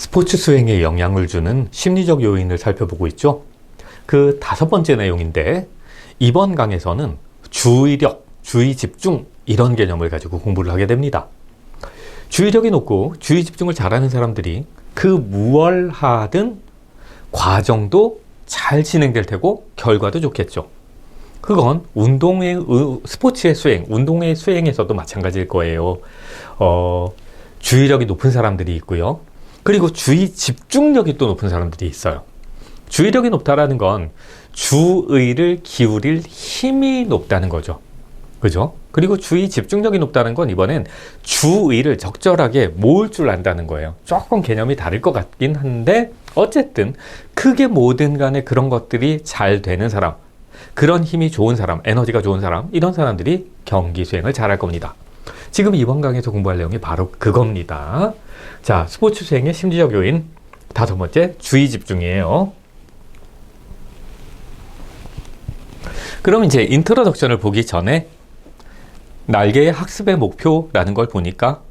스포츠 수행에 영향을 주는 심리적 요인을 살펴보고 있죠. 그 5번째 내용인데 이번 강에서는 주의력, 주의 집중 이런 개념을 가지고 공부를 하게 됩니다. 주의력이 높고 주의 집중을 잘하는 사람들이 그 무얼 하든 과정도 잘 진행될 테고 결과도 좋겠죠. 그건 스포츠의 수행, 운동의 수행에서도 마찬가지일 거예요. 주의력이 높은 사람들이 있고요. 그리고 주의 집중력이 또 높은 사람들이 있어요. 주의력이 높다라는 건 주의를 기울일 힘이 높다는 거죠. 그죠? 그리고 주의 집중력이 높다는 건 이번엔 주의를 적절하게 모을 줄 안다는 거예요. 조금 개념이 다를 것 같긴 한데 어쨌든 크게 뭐든 간에 그런 것들이 잘 되는 사람, 그런 힘이 좋은 사람, 에너지가 좋은 사람, 이런 사람들이 경기 수행을 잘할 겁니다. 지금 이번 강에서 공부할 내용이 바로 그겁니다. 자, 스포츠 수행의 심리적 요인 5번째, 주의 집중이에요. 그럼 이제 인트로덕션을 보기 전에 날개의 학습의 목표라는 걸 보니까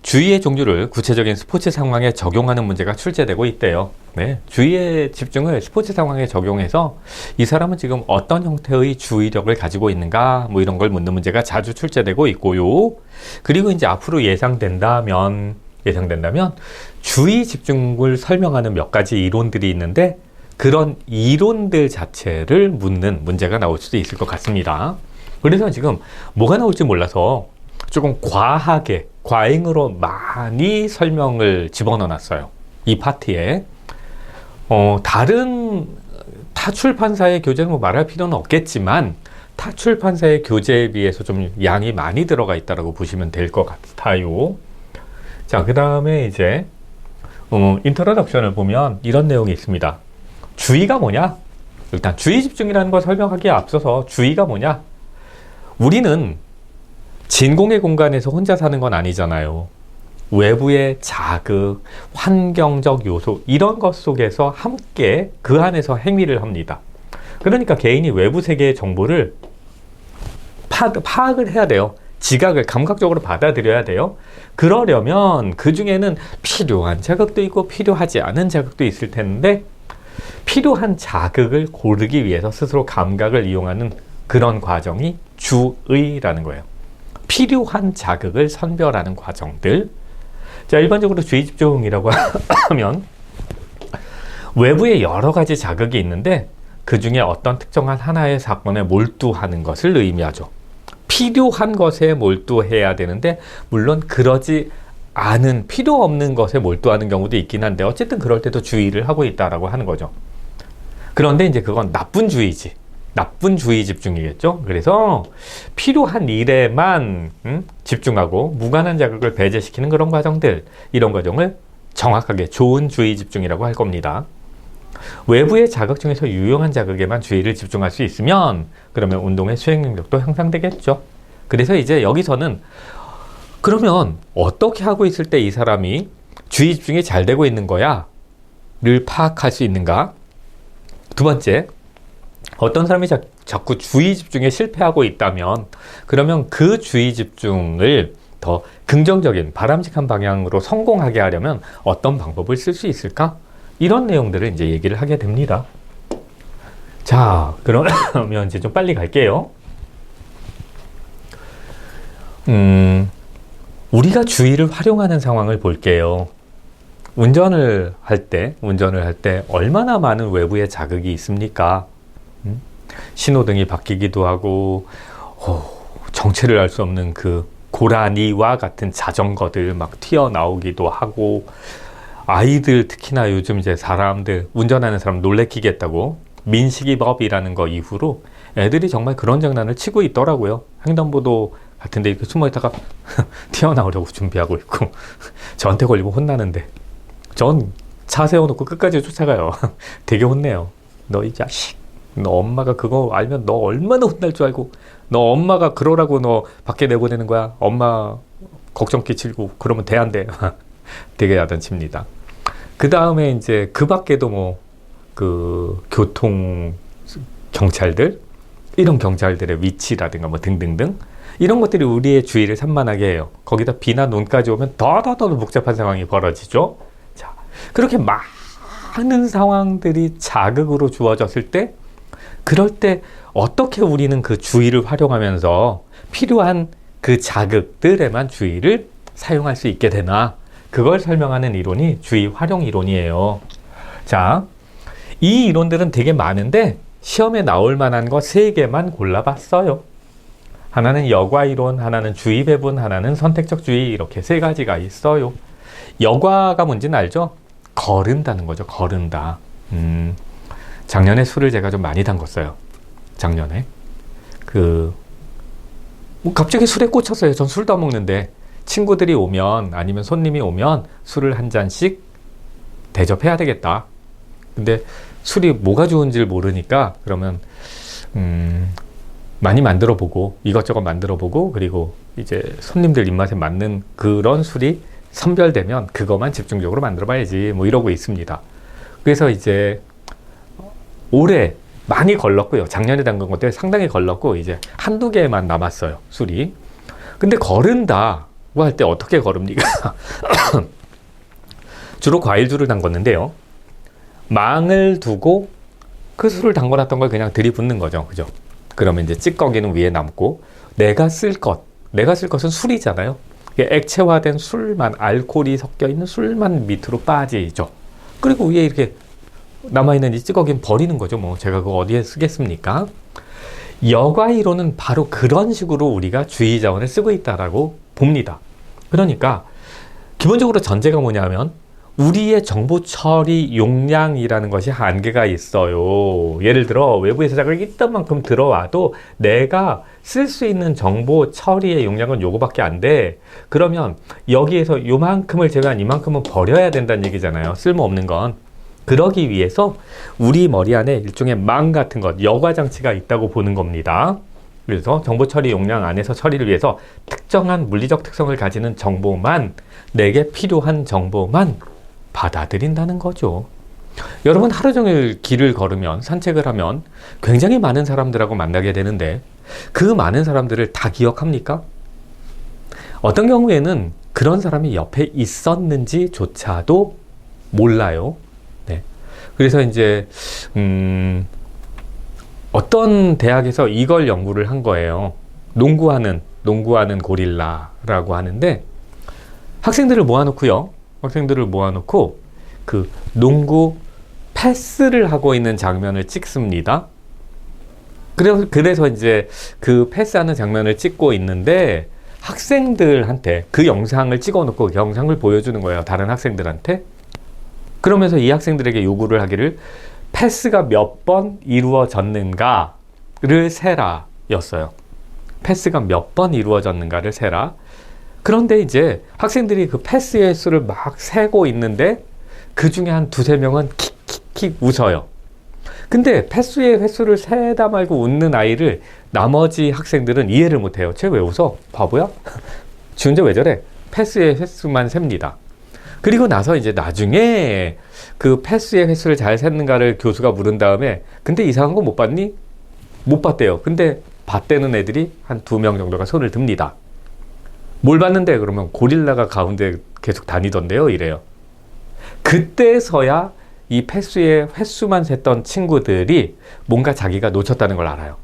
주의의 종류를 구체적인 스포츠 상황에 적용하는 문제가 출제되고 있대요. 네, 주의의 집중을 스포츠 상황에 적용해서 이 사람은 지금 어떤 형태의 주의력을 가지고 있는가 뭐 이런 걸 묻는 문제가 자주 출제되고 있고요. 그리고 이제 앞으로 예상된다면 주의 집중을 설명하는 몇 가지 이론들이 있는데 그런 이론들 자체를 묻는 문제가 나올 수도 있을 것 같습니다. 그래서 지금 뭐가 나올지 몰라서 조금 과하게, 과잉으로 많이 설명을 집어넣어 놨어요. 이 파트에. 다른 타 출판사의 교재는 뭐 말할 필요는 없겠지만 타 출판사의 교재에 비해서 좀 양이 많이 들어가 있다고 보시면 될 것 같아요. 자, 그 다음에 이제 인트로덕션을 보면 이런 내용이 있습니다. 주의가 뭐냐? 일단 주의 집중이라는 걸 설명하기에 앞서서 주의가 뭐냐? 우리는 진공의 공간에서 혼자 사는 건 아니잖아요. 외부의 자극, 환경적 요소 이런 것 속에서 함께 그 안에서 행위를 합니다. 그러니까 개인이 외부 세계의 정보를 파악을 해야 돼요. 지각을 감각적으로 받아들여야 돼요. 그러려면 그 중에는 필요한 자극도 있고 필요하지 않은 자극도 있을 텐데 필요한 자극을 고르기 위해서 스스로 감각을 이용하는 그런 과정이 주의라는 거예요. 필요한 자극을 선별하는 과정들. 자, 일반적으로 주의 집중이라고 하면 외부에 여러 가지 자극이 있는데 그 중에 어떤 특정한 하나의 사건에 몰두하는 것을 의미하죠. 필요한 것에 몰두해야 되는데 물론 그러지 않은 필요 없는 것에 몰두하는 경우도 있긴 한데 어쨌든 그럴 때도 주의를 하고 있다라고 하는 거죠. 그런데 이제 그건 나쁜 주의지. 나쁜 주의 집중이겠죠. 그래서 필요한 일에만 집중하고 무관한 자극을 배제시키는 그런 과정들, 이런 과정을 정확하게 좋은 주의 집중이라고 할 겁니다. 외부의 자극 중에서 유용한 자극에만 주의를 집중할 수 있으면 그러면 운동의 수행 능력도 향상되겠죠. 그래서 이제 여기서는 그러면 어떻게 하고 있을 때 이 사람이 주의 집중이 잘 되고 있는 거야? 를 파악할 수 있는가? 2번째, 어떤 사람이 자꾸 주의 집중에 실패하고 있다면 그러면 그 주의 집중을 더 긍정적인 바람직한 방향으로 성공하게 하려면 어떤 방법을 쓸 수 있을까? 이런 내용들을 이제 얘기를 하게 됩니다. 자, 그러면 이제 좀 빨리 갈게요. 우리가 주의를 활용하는 상황을 볼게요. 운전을 할 때 얼마나 많은 외부의 자극이 있습니까? 신호등이 바뀌기도 하고 정체를 알 수 없는 그 고라니와 같은 자전거들 막 튀어나오기도 하고 아이들 특히나 요즘 이제 운전하는 사람 놀래키겠다고 민식이법이라는 거 이후로 애들이 정말 그런 장난을 치고 있더라고요. 횡단보도 같은데 이렇게 숨어있다가 튀어나오려고 준비하고 있고 저한테 걸리면 혼나는데 전 차 세워놓고 끝까지 쫓아가요. 되게 혼내요. 너 이 자식, 너 엄마가 그거 알면 너 얼마나 혼날 줄 알고, 너 엄마가 그러라고 너 밖에 내보내는 거야. 엄마 걱정 끼치고 그러면 돼 안 돼. 되게 야단칩니다. 그 다음에 이제 그 밖에도 그 교통 경찰들, 이런 경찰들의 위치라든가 등등등 이런 것들이 우리의 주의를 산만하게 해요. 거기다 비나 눈까지 오면 더 복잡한 상황이 벌어지죠. 자, 그렇게 많은 상황들이 자극으로 주어졌을 때, 그럴 때 어떻게 우리는 그 주의를 활용하면서 필요한 그 자극들에만 주의를 사용할 수 있게 되나, 그걸 설명하는 이론이 주의 활용 이론이에요. 자, 이 이론들은 되게 많은데 시험에 나올 만한 거 3개만 골라봤어요. 하나는 여과 이론, 하나는 주의 배분, 하나는 선택적 주의, 이렇게 3가지가 있어요. 여과가 뭔지는 알죠? 거른다는 거죠. 거른다. 작년에 술을 제가 좀 많이 담궜어요. 작년에. 뭐 갑자기 술에 꽂혔어요. 전 술도 안 먹는데. 친구들이 오면, 아니면 손님이 오면 술을 한 잔씩 대접해야 되겠다. 근데 술이 뭐가 좋은지를 모르니까, 그러면 많이 만들어 보고, 이것저것 만들어 보고, 그리고 이제 손님들 입맛에 맞는 그런 술이 선별되면 그것만 집중적으로 만들어 봐야지, 뭐 이러고 있습니다. 그래서 이제 올해 많이 걸렀고요. 작년에 담근 것들 상당히 걸렀고, 이제 한두 개만 남았어요, 술이. 근데 거른다고 할 때 어떻게 거릅니까? 주로 과일주를 담궜는데요. 망을 두고 그 술을 담궈놨던 걸 그냥 들이붓는 거죠. 그죠? 그러면 이제 찌꺼기는 위에 남고, 내가 쓸 것은 술이잖아요. 액체화된 술만, 알코올이 섞여 있는 술만 밑으로 빠지죠. 그리고 위에 이렇게 남아있는 이 찌꺼기는 버리는 거죠. 뭐 제가 그거 어디에 쓰겠습니까? 여과이론은 바로 그런 식으로 우리가 주의 자원을 쓰고 있다라고 봅니다. 그러니까 기본적으로 전제가 뭐냐면, 우리의 정보 처리 용량이라는 것이 한계가 있어요. 예를 들어 외부에서 자극이 있던 만큼 들어와도 내가 쓸 수 있는 정보 처리의 용량은 요거밖에 안 돼. 그러면 여기에서 요만큼을 제외한 이만큼은 버려야 된다는 얘기잖아요. 쓸모없는 건. 그러기 위해서 우리 머리 안에 일종의 망 같은 것, 여과 장치가 있다고 보는 겁니다. 그래서 정보 처리 용량 안에서 처리를 위해서 특정한 물리적 특성을 가지는 정보만, 내게 필요한 정보만 받아들인다는 거죠. 여러분 하루 종일 길을 걸으면, 산책을 하면 굉장히 많은 사람들하고 만나게 되는데, 그 많은 사람들을 다 기억합니까? 어떤 경우에는 그런 사람이 옆에 있었는지조차도 몰라요. 네. 그래서 이제 어떤 대학에서 이걸 연구를 한 거예요. 농구하는 고릴라라고 하는데, 학생들을 모아놓고 그 농구 패스를 하고 있는 장면을 찍습니다. 그래서 이제 그 패스하는 장면을 찍고 있는데, 학생들한테 그 영상을 찍어놓고 그 영상을 보여주는 거예요. 다른 학생들한테. 그러면서 이 학생들에게 요구를 하기를, 패스가 몇 번 이루어졌는가를 세라 였어요. 패스가 몇 번 이루어졌는가를 세라. 그런데 이제 학생들이 그 패스의 횟수를 막 세고 있는데, 그 중에 한 2-3명은 킥킥킥 웃어요. 근데 패스의 횟수를 세다 말고 웃는 아이를 나머지 학생들은 이해를 못해요. 쟤 왜 웃어? 바보야? 지 혼자 왜 저래? 패스의 횟수만 셉니다. 그리고 나서 이제 나중에 그 패스의 횟수를 잘 셌는가를 교수가 물은 다음에, 근데 이상한 거 못 봤니? 못 봤대요. 근데 봤대는 애들이 한 2명 정도가 손을 듭니다. 뭘 봤는데? 그러면 고릴라가 가운데 계속 다니던데요, 이래요. 그때서야 이 패스의 횟수만 셌던 친구들이 뭔가 자기가 놓쳤다는 걸 알아요.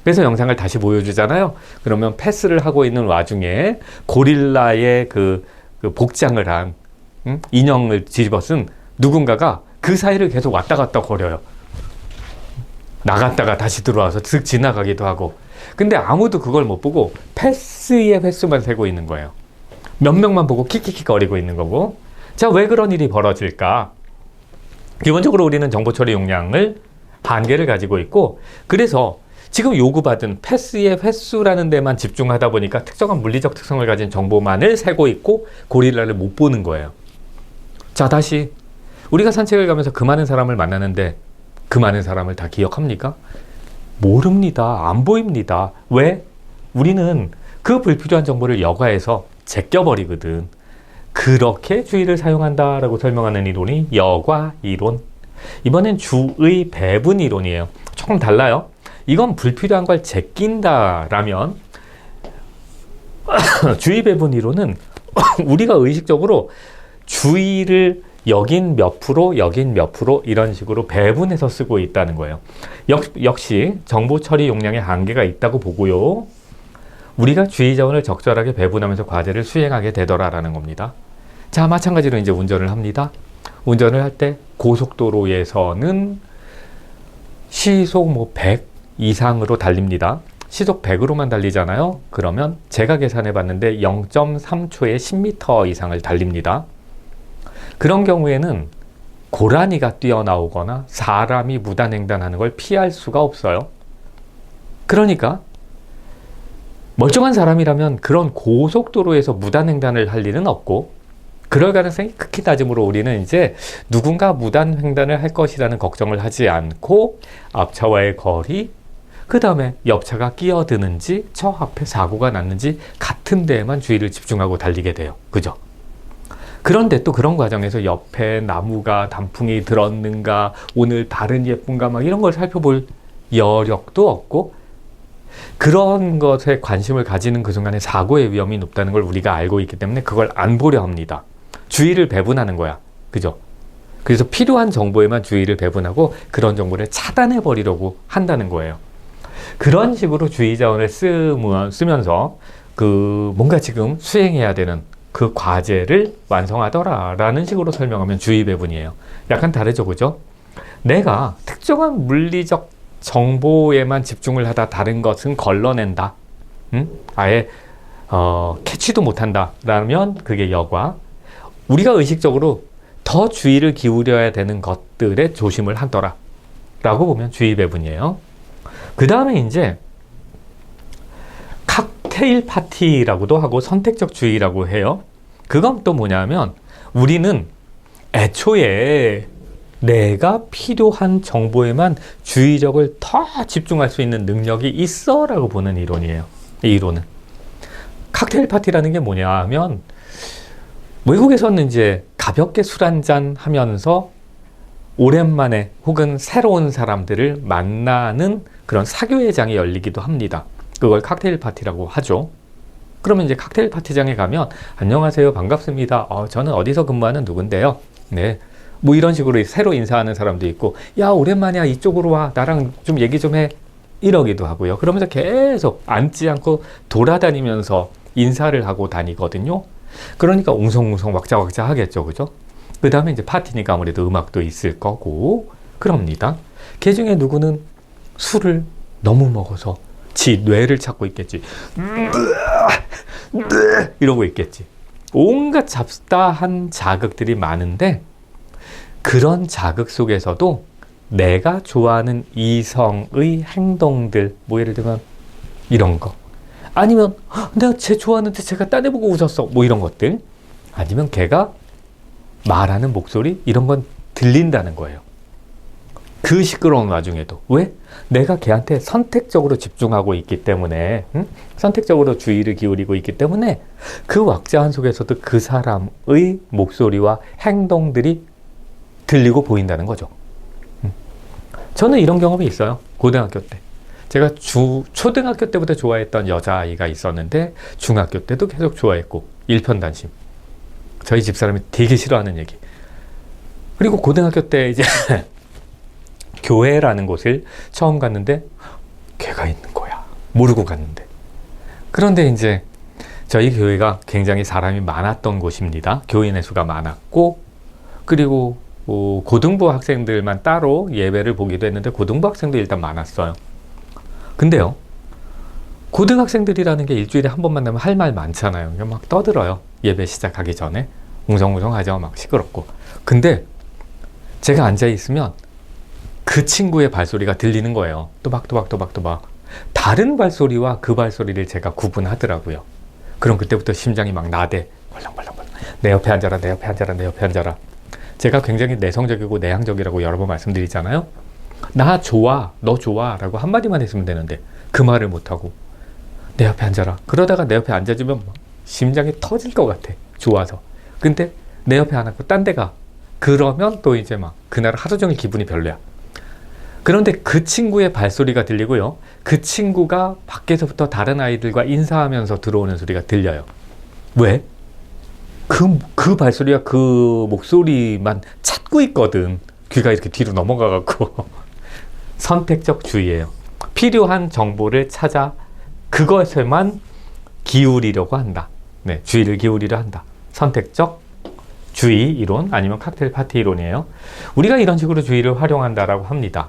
그래서 영상을 다시 보여주잖아요. 그러면 패스를 하고 있는 와중에 고릴라의 그 복장을 한 인형을 뒤집어 쓴 누군가가 그 사이를 계속 왔다 갔다 거려요. 나갔다가 다시 들어와서 슥 지나가기도 하고. 근데 아무도 그걸 못 보고 패스의 횟수만 세고 있는 거예요. 몇 명만 보고 킥킥킥 거리고 있는 거고. 자, 왜 그런 일이 벌어질까? 기본적으로 우리는 정보 처리 용량을 한계를 가지고 있고, 그래서 지금 요구받은 패스의 횟수라는 데만 집중하다 보니까 특정한 물리적 특성을 가진 정보만을 세고 있고 고릴라를 못 보는 거예요. 자, 다시 우리가 산책을 가면서 그 많은 사람을 만나는데 그 많은 사람을 다 기억합니까? 모릅니다. 안 보입니다. 왜? 우리는 그 불필요한 정보를 여과해서 제껴버리거든. 그렇게 주의를 사용한다라고 설명하는 이론이 여과 이론. 이번엔 주의 배분 이론이에요. 조금 달라요. 이건 불필요한 걸 제낀다라면, 주의 배분 이론은 우리가 의식적으로 주의를 여긴 몇 프로, 여긴 몇 프로 이런 식으로 배분해서 쓰고 있다는 거예요. 역시 정보 처리 용량에 한계가 있다고 보고요. 우리가 주의 자원을 적절하게 배분하면서 과제를 수행하게 되더라라는 겁니다. 자, 마찬가지로 이제 운전을 합니다. 운전을 할 때 고속도로에서는 시속 100 이상으로 달립니다. 시속 100으로만 달리잖아요. 그러면 제가 계산해 봤는데 0.3초에 10m 이상을 달립니다. 그런 경우에는 고라니가 뛰어나오거나 사람이 무단횡단하는 걸 피할 수가 없어요. 그러니까 멀쩡한 사람이라면 그런 고속도로에서 무단횡단을 할 일은 없고, 그럴 가능성이 극히 낮으므로 우리는 이제 누군가 무단횡단을 할 것이라는 걱정을 하지 않고 앞차와의 거리, 그 다음에 옆차가 끼어드는지 저 앞에 사고가 났는지 같은 데에만 주의를 집중하고 달리게 돼요. 그죠? 그런데 또 그런 과정에서 옆에 나무가 단풍이 들었는가, 오늘 달은 예쁜가 막 이런 걸 살펴볼 여력도 없고, 그런 것에 관심을 가지는 그 순간에 사고의 위험이 높다는 걸 우리가 알고 있기 때문에 그걸 안 보려 합니다. 주의를 배분하는 거야. 그죠? 그래서 필요한 정보에만 주의를 배분하고 그런 정보를 차단해 버리려고 한다는 거예요. 그런 식으로 주의 자원을 쓰면서 뭔가 지금 수행해야 되는 그 과제를 완성하더라라는 식으로 설명하면 주의 배분이에요. 약간 다르죠, 그죠? 내가 특정한 물리적 정보에만 집중을 하다 다른 것은 걸러낸다. 아예 캐치도 못한다. 라면 그게 여과. 우리가 의식적으로 더 주의를 기울여야 되는 것들에 조심을 하더라. 라고 보면 주의 배분이에요. 그 다음에 이제 칵테일 파티라고도 하고 선택적 주의라고 해요. 그건 또 뭐냐면 우리는 애초에 내가 필요한 정보에만 주의력을 더 집중할 수 있는 능력이 있어 라고 보는 이론이에요. 이 이론은. 칵테일 파티라는 게 뭐냐 하면 외국에서는 이제 가볍게 술 한잔 하면서 오랜만에 혹은 새로운 사람들을 만나는 그런 사교회장이 열리기도 합니다. 그걸 칵테일 파티라고 하죠. 그러면 이제 칵테일 파티장에 가면 안녕하세요, 반갑습니다. 저는 어디서 근무하는 누군데요. 네. 뭐 이런 식으로 새로 인사하는 사람도 있고, 야, 오랜만이야, 이쪽으로 와, 나랑 좀 얘기 좀 해, 이러기도 하고요. 그러면서 계속 앉지 않고 돌아다니면서 인사를 하고 다니거든요. 그러니까 웅성웅성 왁자왁자 하겠죠, 그죠? 그 다음에 이제 파티니까 아무래도 음악도 있을 거고 그럽니다. 그 중에 누구는 술을 너무 먹어서 지 뇌를 찾고 있겠지. 이러고 있겠지. 온갖 잡다한 자극들이 많은데 그런 자극 속에서도 내가 좋아하는 이성의 행동들, 뭐 예를 들면 이런 거, 아니면 내가 쟤 좋아하는데 제가 딴애보고 웃었어, 뭐 이런 것들, 아니면 걔가 말하는 목소리, 이런 건 들린다는 거예요. 그 시끄러운 와중에도. 왜? 내가 걔한테 선택적으로 집중하고 있기 때문에, 선택적으로 주의를 기울이고 있기 때문에 그 왁자한 속에서도 그 사람의 목소리와 행동들이 들리고 보인다는 거죠. 저는 이런 경험이 있어요. 고등학교 때. 제가 초등학교 때부터 좋아했던 여자아이가 있었는데 중학교 때도 계속 좋아했고, 일편단심. 저희 집사람이 되게 싫어하는 얘기. 그리고 고등학교 때 이제 교회라는 곳을 처음 갔는데 걔가 있는 거야. 모르고 갔는데. 그런데 이제 저희 교회가 굉장히 사람이 많았던 곳입니다. 교인의 수가 많았고, 그리고 고등부 학생들만 따로 예배를 보기도 했는데 고등부 학생도 일단 많았어요. 근데요, 고등학생들이라는 게 일주일에 한 번 만나면 할 말 많잖아요. 막 떠들어요. 예배 시작하기 전에. 웅성웅성하죠. 막 시끄럽고. 근데 제가 앉아있으면 그 친구의 발소리가 들리는 거예요. 또박또박. 다른 발소리와 그 발소리를 제가 구분하더라고요. 그럼 그때부터 심장이 막 나대. 벌렁벌렁. 내 옆에 앉아라, 내 옆에 앉아라, 내 옆에 앉아라. 제가 굉장히 내성적이고 내향적이라고 여러 번 말씀드리잖아요. 나 좋아, 너 좋아 라고 한마디만 했으면 되는데 그 말을 못하고 내 옆에 앉아라. 그러다가 내 옆에 앉아주면 심장이 터질 것 같아. 좋아서. 근데 내 옆에 안 앉고 딴 데 가. 그러면 또 이제 막 그날 하루 종일 기분이 별로야. 그런데 그 친구의 발소리가 들리고요. 그 친구가 밖에서부터 다른 아이들과 인사하면서 들어오는 소리가 들려요. 왜? 그 발소리와 그 목소리만 찾고 있거든. 귀가 이렇게 뒤로 넘어가갖고. 선택적 주의예요. 필요한 정보를 찾아 그것에만 기울이려고 한다. 네, 주의를 기울이려 한다. 선택적 주의 이론 아니면 칵테일 파티 이론이에요. 우리가 이런 식으로 주의를 활용한다라고 합니다.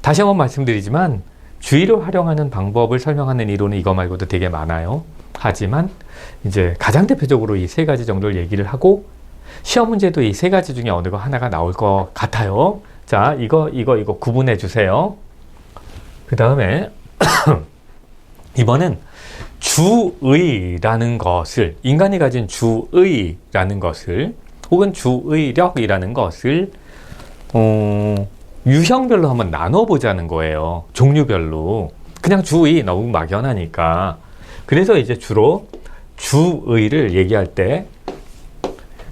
다시 한번 말씀드리지만 주의를 활용하는 방법을 설명하는 이론은 이거 말고도 되게 많아요. 하지만 이제 가장 대표적으로 이 세 가지 정도를 얘기를 하고 시험 문제도 이 세 가지 중에 어느 거 하나가 나올 것 같아요. 자, 이거 구분해 주세요. 그 다음에 이번엔 주의라는 것을, 인간이 가진 주의라는 것을 혹은 주의력이라는 것을 유형별로 한번 나눠보자는 거예요. 종류별로. 그냥 주의 너무 막연하니까. 그래서 이제 주로 주의를 얘기할 때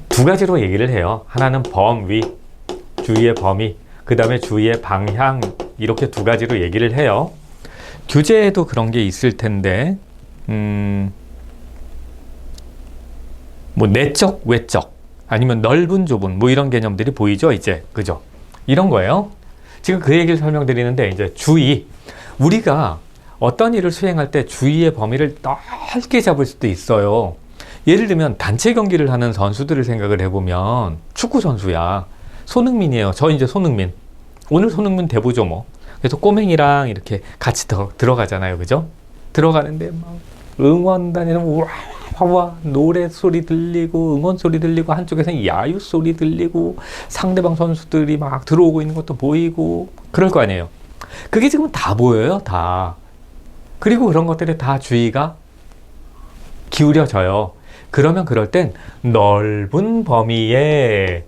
두 가지로 얘기를 해요. 하나는 범위, 주의의 범위, 그 다음에 주의의 방향, 이렇게 두 가지로 얘기를 해요. 교재에도 그런 게 있을 텐데 뭐 내적, 외적, 아니면 넓은, 좁은, 뭐 이런 개념들이 보이죠, 이제. 그죠? 이런 거예요. 지금 그 얘기를 설명드리는데, 이제 주의. 우리가 어떤 일을 수행할 때 주의의 범위를 넓게 잡을 수도 있어요. 예를 들면 단체 경기를 하는 선수들을 생각을 해보면 축구 선수야. 손흥민이에요. 저 이제 손흥민. 오늘 손흥민 대보죠, 뭐. 그래서 꼬맹이랑 이렇게 같이 들어가잖아요. 그죠? 들어가는데 막 응원단이랑 와 노래 소리 들리고 응원 소리 들리고 한쪽에서는 야유 소리 들리고 상대방 선수들이 막 들어오고 있는 것도 보이고 그럴 거 아니에요. 그게 지금 다 보여요, 다. 그리고 그런 것들에 다 주의가 기울여져요. 그러면 그럴 땐 넓은 범위에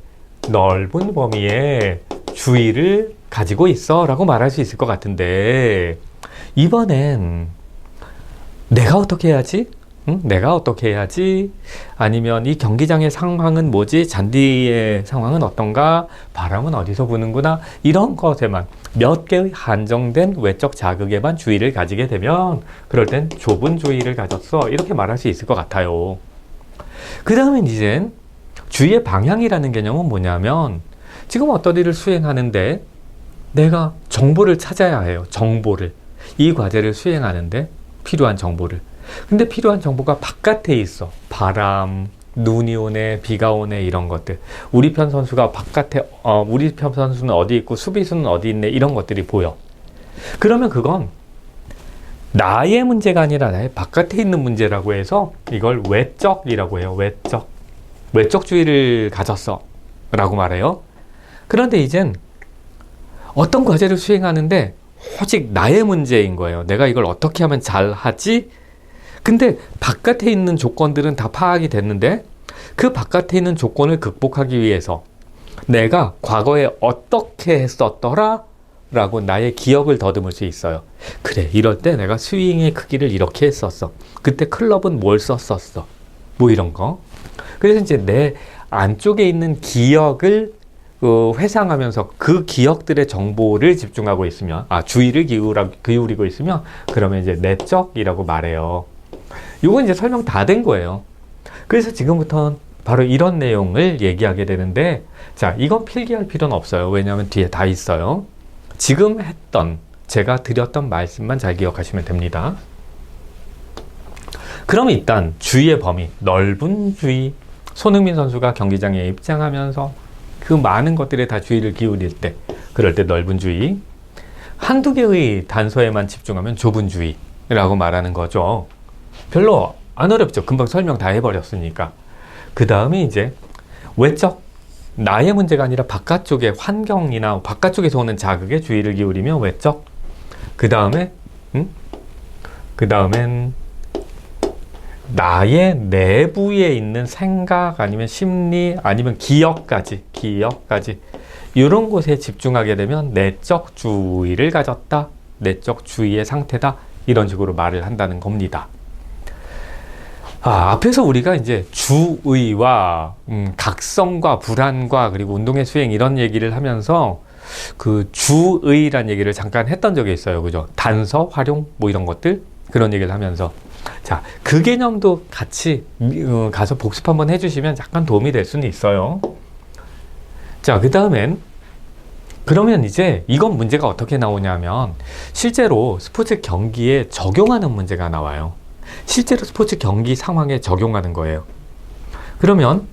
주의를 가지고 있어 라고 말할 수 있을 것 같은데, 이번엔 내가 어떻게 해야지? 응? 내가 어떻게 해야지? 아니면 이 경기장의 상황은 뭐지? 잔디의 상황은 어떤가? 바람은 어디서 부는구나? 이런 것에만 몇 개의 한정된 외적 자극에만 주의를 가지게 되면 그럴 땐 좁은 주의를 가졌어, 이렇게 말할 수 있을 것 같아요. 그 다음에 이젠 주의의 방향이라는 개념은 뭐냐면, 지금 어떤 일을 수행하는데 내가 정보를 찾아야 해요. 정보를. 이 과제를 수행하는데 필요한 정보를. 근데 필요한 정보가 바깥에 있어. 바람, 눈이 오네, 비가 오네, 이런 것들. 우리 편 선수가 바깥에, 우리 편 선수는 어디 있고 수비수는 어디 있네, 이런 것들이 보여. 그러면 그건 나의 문제가 아니라 나의 바깥에 있는 문제라고 해서 이걸 외적이라고 해요. 외적주의를 가졌어 라고 말해요. 그런데 이젠 어떤 과제를 수행하는데 오직 나의 문제인 거예요. 내가 이걸 어떻게 하면 잘 하지? 근데 바깥에 있는 조건들은 다 파악이 됐는데 그 바깥에 있는 조건을 극복하기 위해서 내가 과거에 어떻게 했었더라? 라고 나의 기억을 더듬을 수 있어요. 그래, 이럴 때 내가 스윙의 크기를 이렇게 했었어. 그때 클럽은 뭘 썼었어. 뭐 이런 거. 그래서 이제 내 안쪽에 있는 기억을 회상하면서 그 기억들의 정보를 집중하고 있으면, 주의를 기울이고 있으면, 그러면 이제 내적이라고 말해요. 이건 이제 설명 다 된 거예요. 그래서 지금부터는 바로 이런 내용을 얘기하게 되는데, 자, 이건 필기할 필요는 없어요. 왜냐하면 뒤에 다 있어요. 지금 했던, 제가 드렸던 말씀만 잘 기억하시면 됩니다. 그럼 일단 주의의 범위, 넓은 주의. 손흥민 선수가 경기장에 입장하면서 그 많은 것들에 다 주의를 기울일 때, 그럴 때 넓은 주의. 한두 개의 단서에만 집중하면 좁은 주의라고 말하는 거죠. 별로 안 어렵죠. 금방 설명 다 해버렸으니까. 그 다음에 이제 외적, 나의 문제가 아니라 바깥쪽의 환경이나 바깥쪽에서 오는 자극에 주의를 기울이면 외적. 그 다음엔 나의 내부에 있는 생각 아니면 심리 아니면 기억까지 이런 곳에 집중하게 되면 내적 주의를 가졌다, 내적 주의의 상태다, 이런 식으로 말을 한다는 겁니다. 앞에서 우리가 이제 주의와 각성과 불안과 그리고 운동의 수행 이런 얘기를 하면서 그 주의란 얘기를 잠깐 했던 적이 있어요. 그죠? 단서, 활용 뭐 이런 것들 그런 얘기를 하면서 자, 그 개념도 같이 가서 복습 한번 해주시면 약간 도움이 될 수는 있어요. 자, 그 다음엔 그러면 이제 이건 문제가 어떻게 나오냐면 실제로 스포츠 경기에 적용하는 문제가 나와요. 실제로 스포츠 경기 상황에 적용하는 거예요. 그러면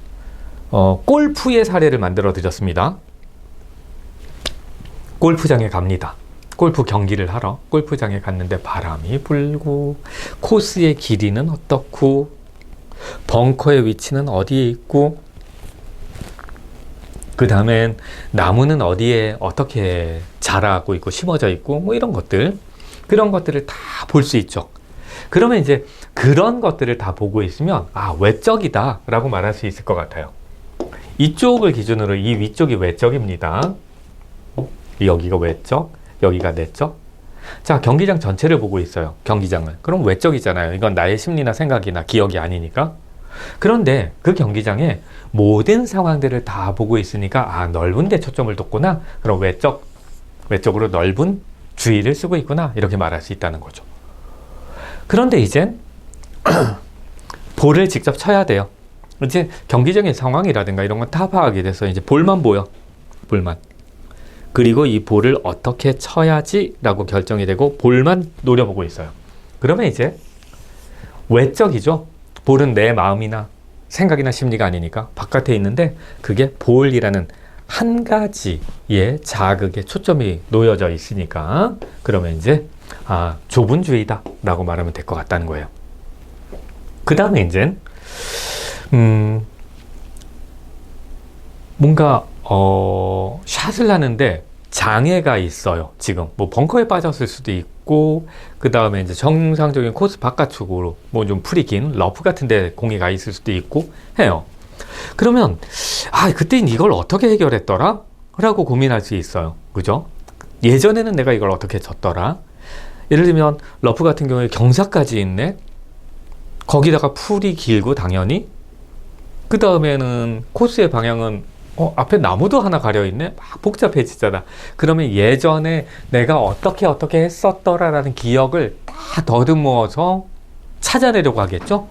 골프의 사례를 만들어 드렸습니다. 골프장에 갑니다. 골프 경기를 하러 골프장에 갔는데 바람이 불고 코스의 길이는 어떻고 벙커의 위치는 어디에 있고 그 다음엔 나무는 어디에 어떻게 자라고 있고 심어져 있고 뭐 이런 것들, 그런 것들을 다 볼 수 있죠. 그러면 이제 그런 것들을 다 보고 있으면 외적이다 라고 말할 수 있을 것 같아요. 이쪽을 기준으로 이 위쪽이 외적입니다. 여기가 외적, 여기가 내적. 자, 경기장 전체를 보고 있어요. 경기장을. 그럼 외적이잖아요. 이건 나의 심리나 생각이나 기억이 아니니까. 그런데 그 경기장에 모든 상황들을 다 보고 있으니까 넓은 데 초점을 뒀구나. 그럼 외적으로 넓은 주의를 쓰고 있구나. 이렇게 말할 수 있다는 거죠. 그런데 이젠 볼을 직접 쳐야 돼요. 이제 경기장의 상황이라든가 이런 건 다 파악이 돼서 이제 볼만 보여. 볼만. 그리고 이 볼을 어떻게 쳐야지 라고 결정이 되고 볼만 노려보고 있어요. 그러면 이제 외적이죠. 볼은 내 마음이나 생각이나 심리가 아니니까 바깥에 있는데 그게 볼이라는 한 가지의 자극에 초점이 놓여져 있으니까 그러면 이제 좁은 주의다 라고 말하면 될 것 같다는 거예요. 그 다음에 이제 뭔가 샷을 하는데 장애가 있어요. 지금 뭐 벙커에 빠졌을 수도 있고 그 다음에 이제 정상적인 코스 바깥쪽으로 뭐 좀 풀이 긴 러프 같은 데 공이 가 있을 수도 있고 해요. 그러면 그땐 이걸 어떻게 해결했더라? 라고 고민할 수 있어요. 그죠? 예전에는 내가 이걸 어떻게 쳤더라? 예를 들면 러프 같은 경우에 경사까지 있네. 거기다가 풀이 길고 당연히 그 다음에는 코스의 방향은 앞에 나무도 하나 가려있네? 막 복잡해지잖아. 그러면 예전에 내가 어떻게 했었더라라는 기억을 다 더듬어서 찾아내려고 하겠죠?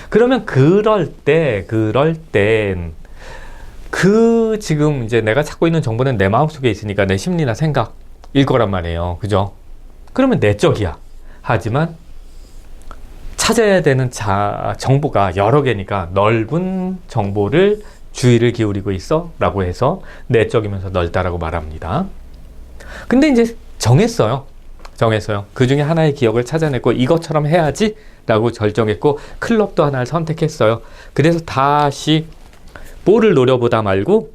그러면 그럴 땐 지금 이제 내가 찾고 있는 정보는 내 마음속에 있으니까 내 심리나 생각일 거란 말이에요. 그죠? 그러면 내적이야. 하지만 찾아야 되는 정보가 여러 개니까 넓은 정보를 주의를 기울이고 있어 라고 해서 내적이면서 넓다라고 말합니다. 근데 이제 정했어요. 그 중에 하나의 기억을 찾아냈고 이것처럼 해야지 라고 결정했고 클럽도 하나를 선택했어요. 그래서 다시 볼을 노려보다 말고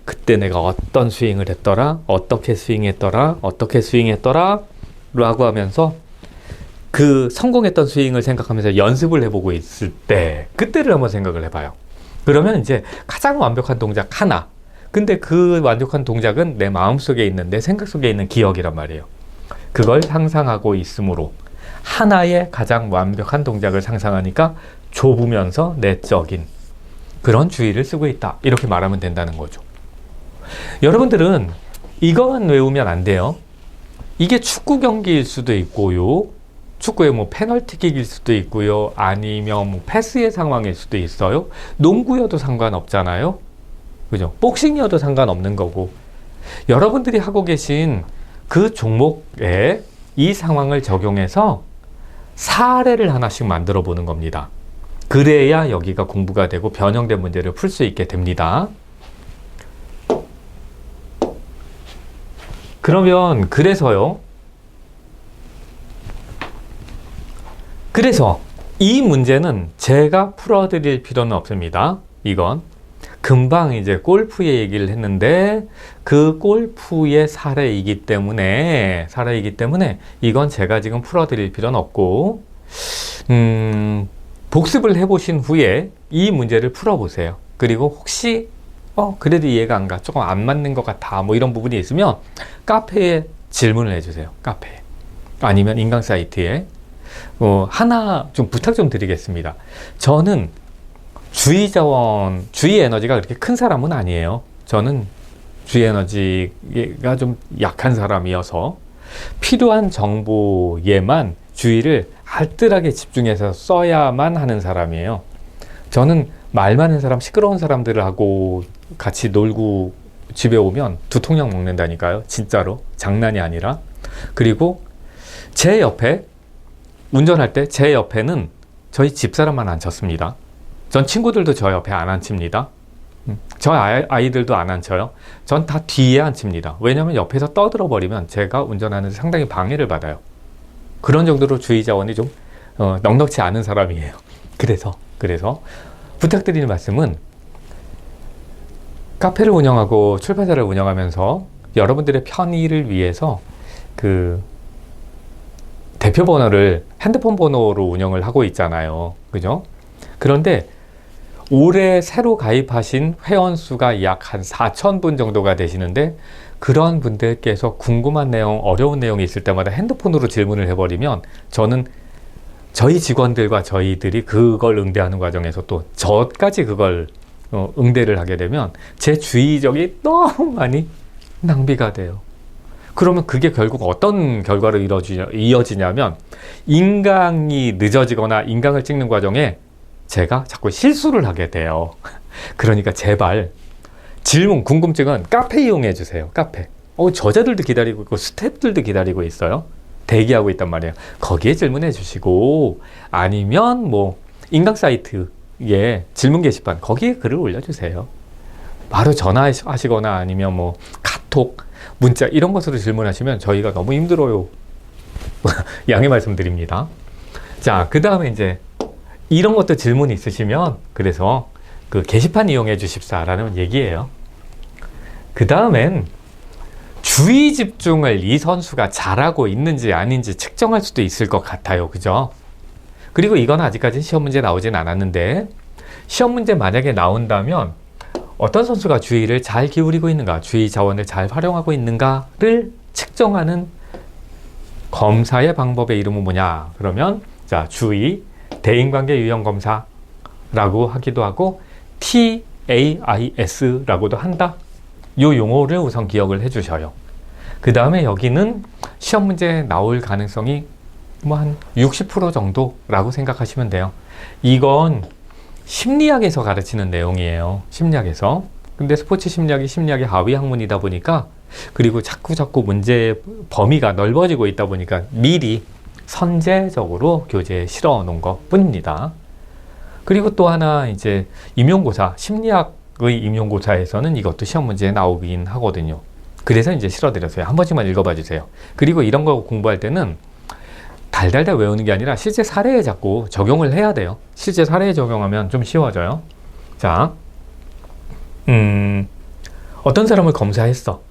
그때 내가 어떤 스윙을 했더라, 어떻게 스윙했더라 라고 하면서 그 성공했던 스윙을 생각하면서 연습을 해보고 있을 때 그때를 한번 생각을 해봐요. 그러면 이제 가장 완벽한 동작 하나. 근데 그 완벽한 동작은 내 마음속에 있는, 내 생각 속에 있는 기억이란 말이에요. 그걸 상상하고 있으므로 하나의 가장 완벽한 동작을 상상하니까 좁으면서 내적인 그런 주의를 쓰고 있다. 이렇게 말하면 된다는 거죠. 여러분들은 이것만 외우면 안 돼요. 이게 축구 경기일 수도 있고요. 축구의 뭐 페널티킥일 수도 있고요. 아니면 뭐 패스의 상황일 수도 있어요. 농구여도 상관없잖아요. 그죠? 복싱이어도 상관없는 거고. 여러분들이 하고 계신 그 종목에 이 상황을 적용해서 사례를 하나씩 만들어 보는 겁니다. 그래야 여기가 공부가 되고 변형된 문제를 풀 수 있게 됩니다. 그러면 그래서 이 문제는 제가 풀어드릴 필요는 없습니다. 이건 금방 이제 골프의 얘기를 했는데 그 골프의 사례이기 때문에 이건 제가 지금 풀어드릴 필요는 없고 복습을 해보신 후에 이 문제를 풀어보세요. 그리고 혹시 그래도 이해가 안 가, 조금 안 맞는 것 같아, 뭐 이런 부분이 있으면 카페에 질문을 해주세요. 카페에 아니면 인강 사이트에 하나 좀 부탁 좀 드리겠습니다. 저는 주의 에너지가 그렇게 큰 사람은 아니에요. 저는 주의 에너지가 좀 약한 사람이어서 필요한 정보에만 주의를 알뜰하게 집중해서 써야만 하는 사람이에요. 저는 말 많은 사람, 시끄러운 사람들하고 같이 놀고 집에 오면 두통약 먹는다니까요. 진짜로. 장난이 아니라. 그리고 제 옆에, 운전할 때 제 옆에는 저희 집사람만 앉혔습니다. 전 친구들도 저 옆에 안 앉힙니다. 저 아이들도 안 앉혀요. 전 다 뒤에 앉힙니다. 왜냐하면 옆에서 떠들어 버리면 제가 운전하는데 상당히 방해를 받아요. 그런 정도로 주의 자원이 좀 넉넉지 않은 사람이에요. 그래서 부탁드리는 말씀은, 카페를 운영하고 출판사를 운영하면서 여러분들의 편의를 위해서 그 대표 번호를 핸드폰 번호로 운영을 하고 있잖아요. 그죠? 그런데 올해 새로 가입하신 회원 수가 약 한 4,000분 정도가 되시는데, 그런 분들께서 궁금한 내용, 어려운 내용이 있을 때마다 핸드폰으로 질문을 해버리면, 저는 저희 직원들과 저희들이 그걸 응대하는 과정에서 또 저까지 그걸 응대를 하게 되면 제 주의력이 너무 많이 낭비가 돼요. 그러면 그게 결국 어떤 결과로 이어지냐면, 인강이 늦어지거나 인강을 찍는 과정에 제가 자꾸 실수를 하게 돼요. 그러니까 제발 질문, 궁금증은 카페 이용해 주세요. 카페. 저자들도 기다리고 있고 스태프들도 기다리고 있어요. 대기하고 있단 말이에요. 거기에 질문해 주시고, 아니면 뭐 인강 사이트에 질문 게시판, 거기에 글을 올려주세요. 바로 전화하시거나 아니면 뭐 카톡, 문자 이런 것으로 질문하시면 저희가 너무 힘들어요. 양해 말씀드립니다. 자, 그 다음에 이제 이런 것도 질문이 있으시면 그래서 그 게시판 이용해 주십사라는 얘기예요. 그 다음엔 주의 집중을 이 선수가 잘하고 있는지 아닌지 측정할 수도 있을 것 같아요. 그죠? 그리고 이건 아직까지 시험 문제 나오진 않았는데, 시험 문제 만약에 나온다면 어떤 선수가 주의를 잘 기울이고 있는가, 주의 자원을 잘 활용하고 있는가를 측정하는 검사의 방법의 이름은 뭐냐? 그러면 자, 주의 대인관계 유형 검사라고 하기도 하고 TAIS라고도 한다. 이 용어를 우선 기억을 해 주셔요. 그 다음에 여기는 시험 문제 나올 가능성이 뭐 한 60% 정도라고 생각하시면 돼요. 이건 심리학에서 가르치는 내용이에요. 심리학에서. 근데 스포츠 심리학이 심리학의 하위 학문이다 보니까, 그리고 자꾸 문제의 범위가 넓어지고 있다 보니까 미리 선제적으로 교재에 실어 놓은 것 뿐입니다. 그리고 또 하나 이제 임용고사, 심리학의 임용고사에서는 이것도 시험 문제에 나오긴 하거든요. 그래서 이제 실어드렸어요. 한 번씩만 읽어봐 주세요. 그리고 이런 거 공부할 때는 달달달 외우는 게 아니라 실제 사례에 자꾸 적용을 해야 돼요. 실제 사례에 적용하면 좀 쉬워져요. 자, 어떤 사람을 검사했어.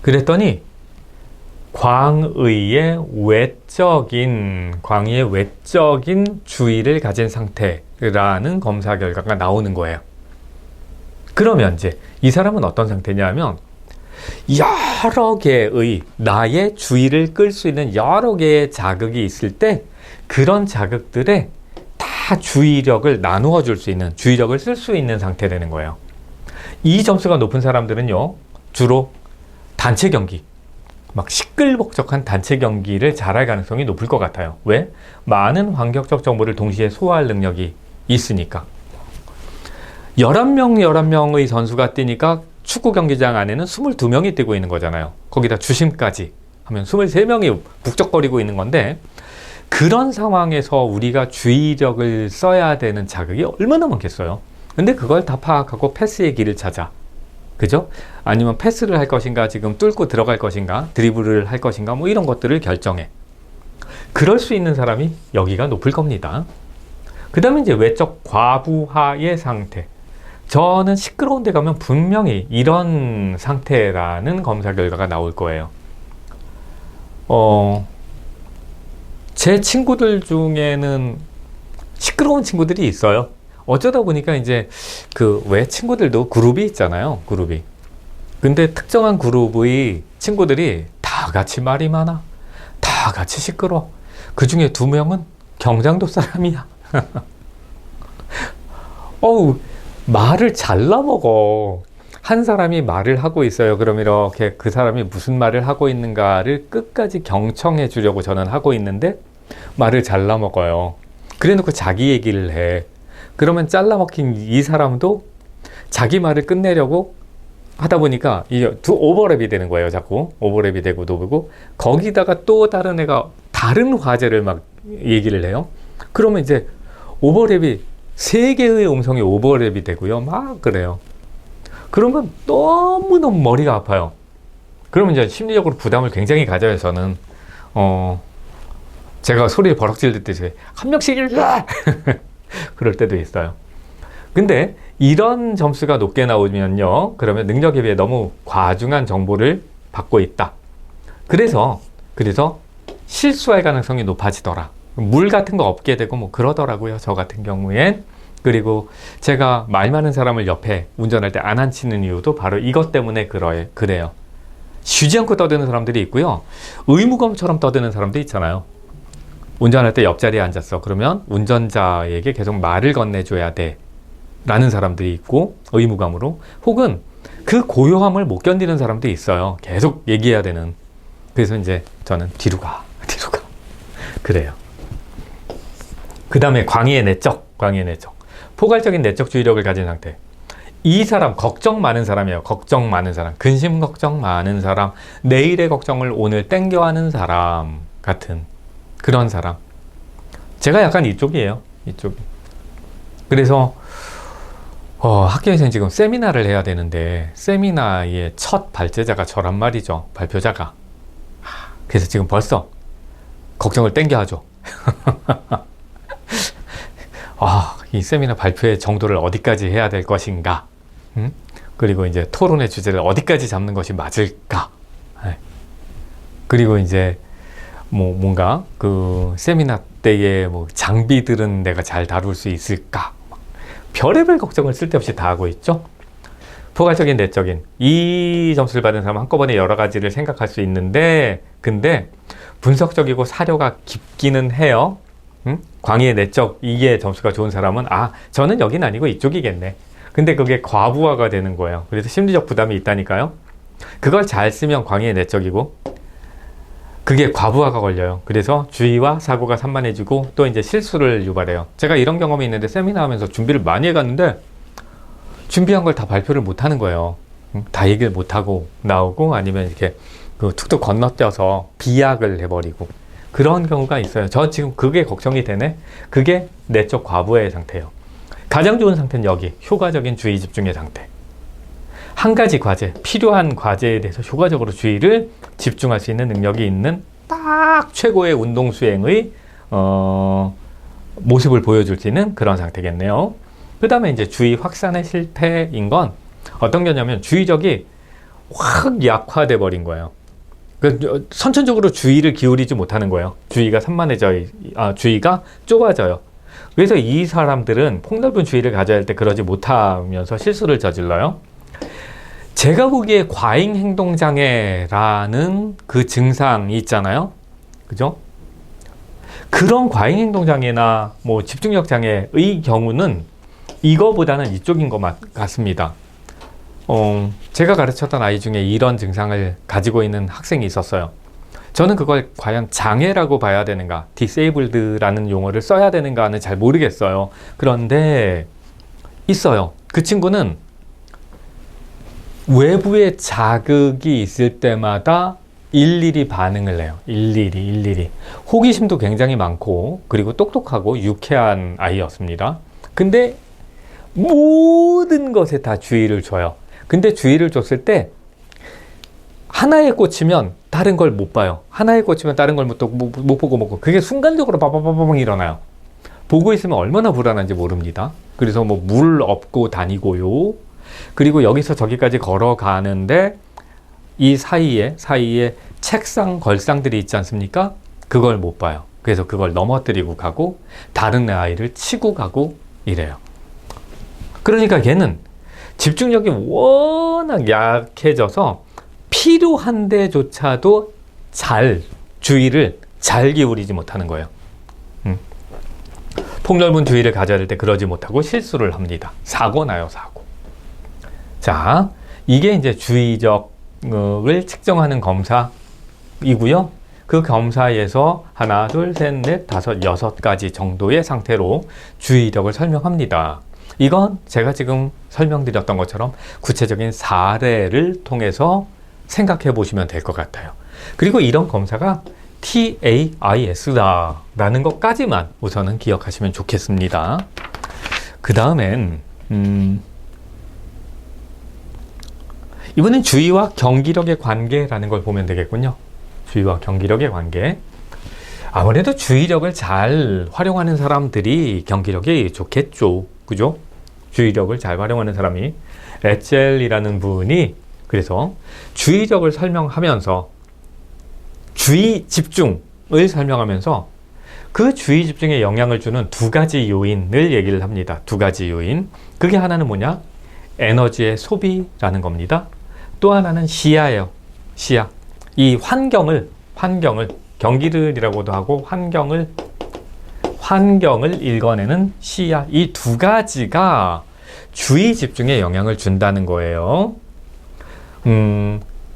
그랬더니 광의의 외적인 주의를 가진 상태라는 검사 결과가 나오는 거예요. 그러면 이제 이 사람은 어떤 상태냐면, 여러 개의 나의 주의를 끌 수 있는 여러 개의 자극이 있을 때 그런 자극들에 다 주의력을 나누어 줄 수 있는, 주의력을 쓸 수 있는 상태 되는 거예요. 이 점수가 높은 사람들은요, 주로 단체 경기, 막 시끌벅적한 단체 경기를 잘할 가능성이 높을 것 같아요. 왜? 많은 환경적 정보를 동시에 소화할 능력이 있으니까. 11명의 선수가 뛰니까 축구 경기장 안에는 22명이 뛰고 있는 거잖아요. 거기다 주심까지 하면 23명이 북적거리고 있는 건데, 그런 상황에서 우리가 주의력을 써야 되는 자극이 얼마나 많겠어요. 근데 그걸 다 파악하고 패스의 길을 찾아. 그죠? 아니면 패스를 할 것인가, 지금 뚫고 들어갈 것인가, 드리블을 할 것인가, 뭐 이런 것들을 결정해. 그럴 수 있는 사람이 여기가 높을 겁니다. 그 다음에 이제 외적 과부하의 상태. 저는 시끄러운 데 가면 분명히 이런 상태라는 검사 결과가 나올 거예요. 제 친구들 중에는 시끄러운 친구들이 있어요. 어쩌다 보니까 이제 그 왜 친구들도 그룹이 있잖아요. 그룹이. 근데 특정한 그룹의 친구들이 다 같이 말이 많아. 다 같이 시끄러워. 그 중에 2명은 경상도 사람이야. 말을 잘라 먹어. 한 사람이 말을 하고 있어요. 그럼 이렇게 그 사람이 무슨 말을 하고 있는가를 끝까지 경청해 주려고 저는 하고 있는데, 말을 잘라 먹어요. 그래 놓고 자기 얘기를 해. 그러면 잘라 먹힌 이 사람도 자기 말을 끝내려고 하다 보니까 이게 오버랩이 되는 거예요. 자꾸 오버랩이 되고 노고, 거기다가 또 다른 애가 다른 화제를 막 얘기를 해요. 그러면 이제 오버랩이 세 개의 음성이 오버랩이 되고요. 막 그래요. 그러면 너무너무 머리가 아파요. 그러면 이제 심리적으로 부담을 굉장히 가져요. 저는 제가 소리를 버럭 지르듯이 한 명씩 읽라 그럴 때도 있어요. 근데 이런 점수가 높게 나오면요, 그러면 능력에 비해 너무 과중한 정보를 받고 있다. 그래서 실수할 가능성이 높아지더라. 물 같은 거 없게 되고 뭐 그러더라고요. 저 같은 경우엔. 그리고 제가 말 많은 사람을 옆에 운전할 때 안 앉히는 이유도 바로 이것 때문에 그래요. 쉬지 않고 떠드는 사람들이 있고요. 의무감처럼 떠드는 사람도 있잖아요. 운전할 때 옆자리에 앉았어. 그러면 운전자에게 계속 말을 건네줘야 돼. 라는 사람들이 있고, 의무감으로. 혹은 그 고요함을 못 견디는 사람도 있어요. 계속 얘기해야 되는. 그래서 이제 저는 뒤로 가. 그래요. 그 다음에 광의의 내적. 포괄적인 내적 주의력을 가진 상태. 이 사람, 걱정 많은 사람이에요. 걱정 많은 사람. 근심 걱정 많은 사람. 내일의 걱정을 오늘 땡겨하는 사람 같은 그런 사람. 제가 약간 이쪽이에요. 그래서 학교에서는 지금 세미나를 해야 되는데, 세미나의 첫 발제자가 저란 말이죠. 발표자가. 그래서 지금 벌써 걱정을 땡겨 하죠. 이 세미나 발표의 정도를 어디까지 해야 될 것인가? 그리고 이제 토론의 주제를 어디까지 잡는 것이 맞을까? 그리고 이제 뭔가 그 세미나 때의 장비들은 내가 잘 다룰 수 있을까? 별의별 걱정을 쓸데없이 다 하고 있죠. 포괄적인, 내적인 이 점수를 받은 사람은 한꺼번에 여러 가지를 생각할 수 있는데, 근데 분석적이고 사려가 깊기는 해요. 광의의 내적, 이게 점수가 좋은 사람은 저는 여긴 아니고 이쪽이겠네. 근데 그게 과부하가 되는 거예요. 그래서 심리적 부담이 있다니까요. 그걸 잘 쓰면 광의의 내적이고, 그게 과부하가 걸려요. 그래서 주의와 사고가 산만해지고 또 이제 실수를 유발해요. 제가 이런 경험이 있는데, 세미나 하면서 준비를 많이 해갔는데 준비한 걸 다 발표를 못 하는 거예요. 다 얘기를 못 하고 나오고, 아니면 이렇게 툭툭 건너뛰어서 비약을 해버리고 그런 경우가 있어요. 저 지금 그게 걱정이 되네. 그게 내적 과부의 상태예요. 가장 좋은 상태는 여기 효과적인 주의 집중의 상태. 한 가지 과제, 필요한 과제에 대해서 효과적으로 주의를 집중할 수 있는 능력이 있는 딱 최고의 운동 수행의 모습을 보여줄 수 있는 그런 상태겠네요. 그 다음에 이제 주의 확산의 실패인 건 어떤 거냐면, 주의력이 확 약화돼 버린 거예요. 선천적으로 주의를 기울이지 못하는 거예요. 주의가 주의가 좁아져요. 그래서 이 사람들은 폭넓은 주의를 가져야 할 때 그러지 못하면서 실수를 저질러요. 제가 보기에 과잉행동장애라는 그 증상이 있잖아요. 그죠? 그런 과잉행동장애나 집중력 장애의 경우는 이거보다는 이쪽인 것 같습니다. 제가 가르쳤던 아이 중에 이런 증상을 가지고 있는 학생이 있었어요. 저는 그걸 과연 장애라고 봐야 되는가, disabled라는 용어를 써야 되는가는 잘 모르겠어요. 그런데 있어요. 그 친구는 외부의 자극이 있을 때마다 일일이 반응을 해요. 일일이. 호기심도 굉장히 많고, 그리고 똑똑하고 유쾌한 아이였습니다. 근데 모든 것에 다 주의를 줘요. 근데 주의를 줬을 때 하나에 꽂히면 다른 걸 못 봐요. 하나에 꽂히면 다른 걸 못 보고 그게 순간적으로 빠바바바방 일어나요. 보고 있으면 얼마나 불안한지 모릅니다. 그래서 물 업고 다니고요. 그리고 여기서 저기까지 걸어가는데 이 사이에 책상 걸상들이 있지 않습니까? 그걸 못 봐요. 그래서 그걸 넘어뜨리고 가고 다른 아이를 치고 가고 이래요. 그러니까 걔는 집중력이 워낙 약해져서 필요한 데조차도 주의를 잘 기울이지 못하는 거예요. 폭넓은 주의를 가져야 할 때 그러지 못하고 실수를 합니다. 사고 나요, 사고. 자, 이게 이제 주의력을 측정하는 검사이고요. 그 검사에서 하나, 둘, 셋, 넷, 다섯, 여섯 가지 정도의 상태로 주의력을 설명합니다. 이건 제가 지금 설명드렸던 것처럼 구체적인 사례를 통해서 생각해 보시면 될 것 같아요. 그리고 이런 검사가 TAIS다 라는 것까지만 우선은 기억하시면 좋겠습니다. 그 다음엔 이번엔 주의와 경기력의 관계라는 걸 보면 되겠군요. 주의와 경기력의 관계. 아무래도 주의력을 잘 활용하는 사람들이 경기력이 좋겠죠. 그죠? 주의력을 잘 활용하는 사람이 에첼이라는 분이 그래서 주의력을 설명하면서 주의 집중을 설명하면서 그 주의 집중에 영향을 주는 두 가지 요인을 얘기를 합니다. 두 가지 요인. 그게 하나는 뭐냐? 에너지의 소비라는 겁니다. 또 하나는 시야예요. 시야. 이 환경을 경기를이라고도 하고 환경을 읽어내는 시야. 이 두 가지가 주의 집중에 영향을 준다는 거예요.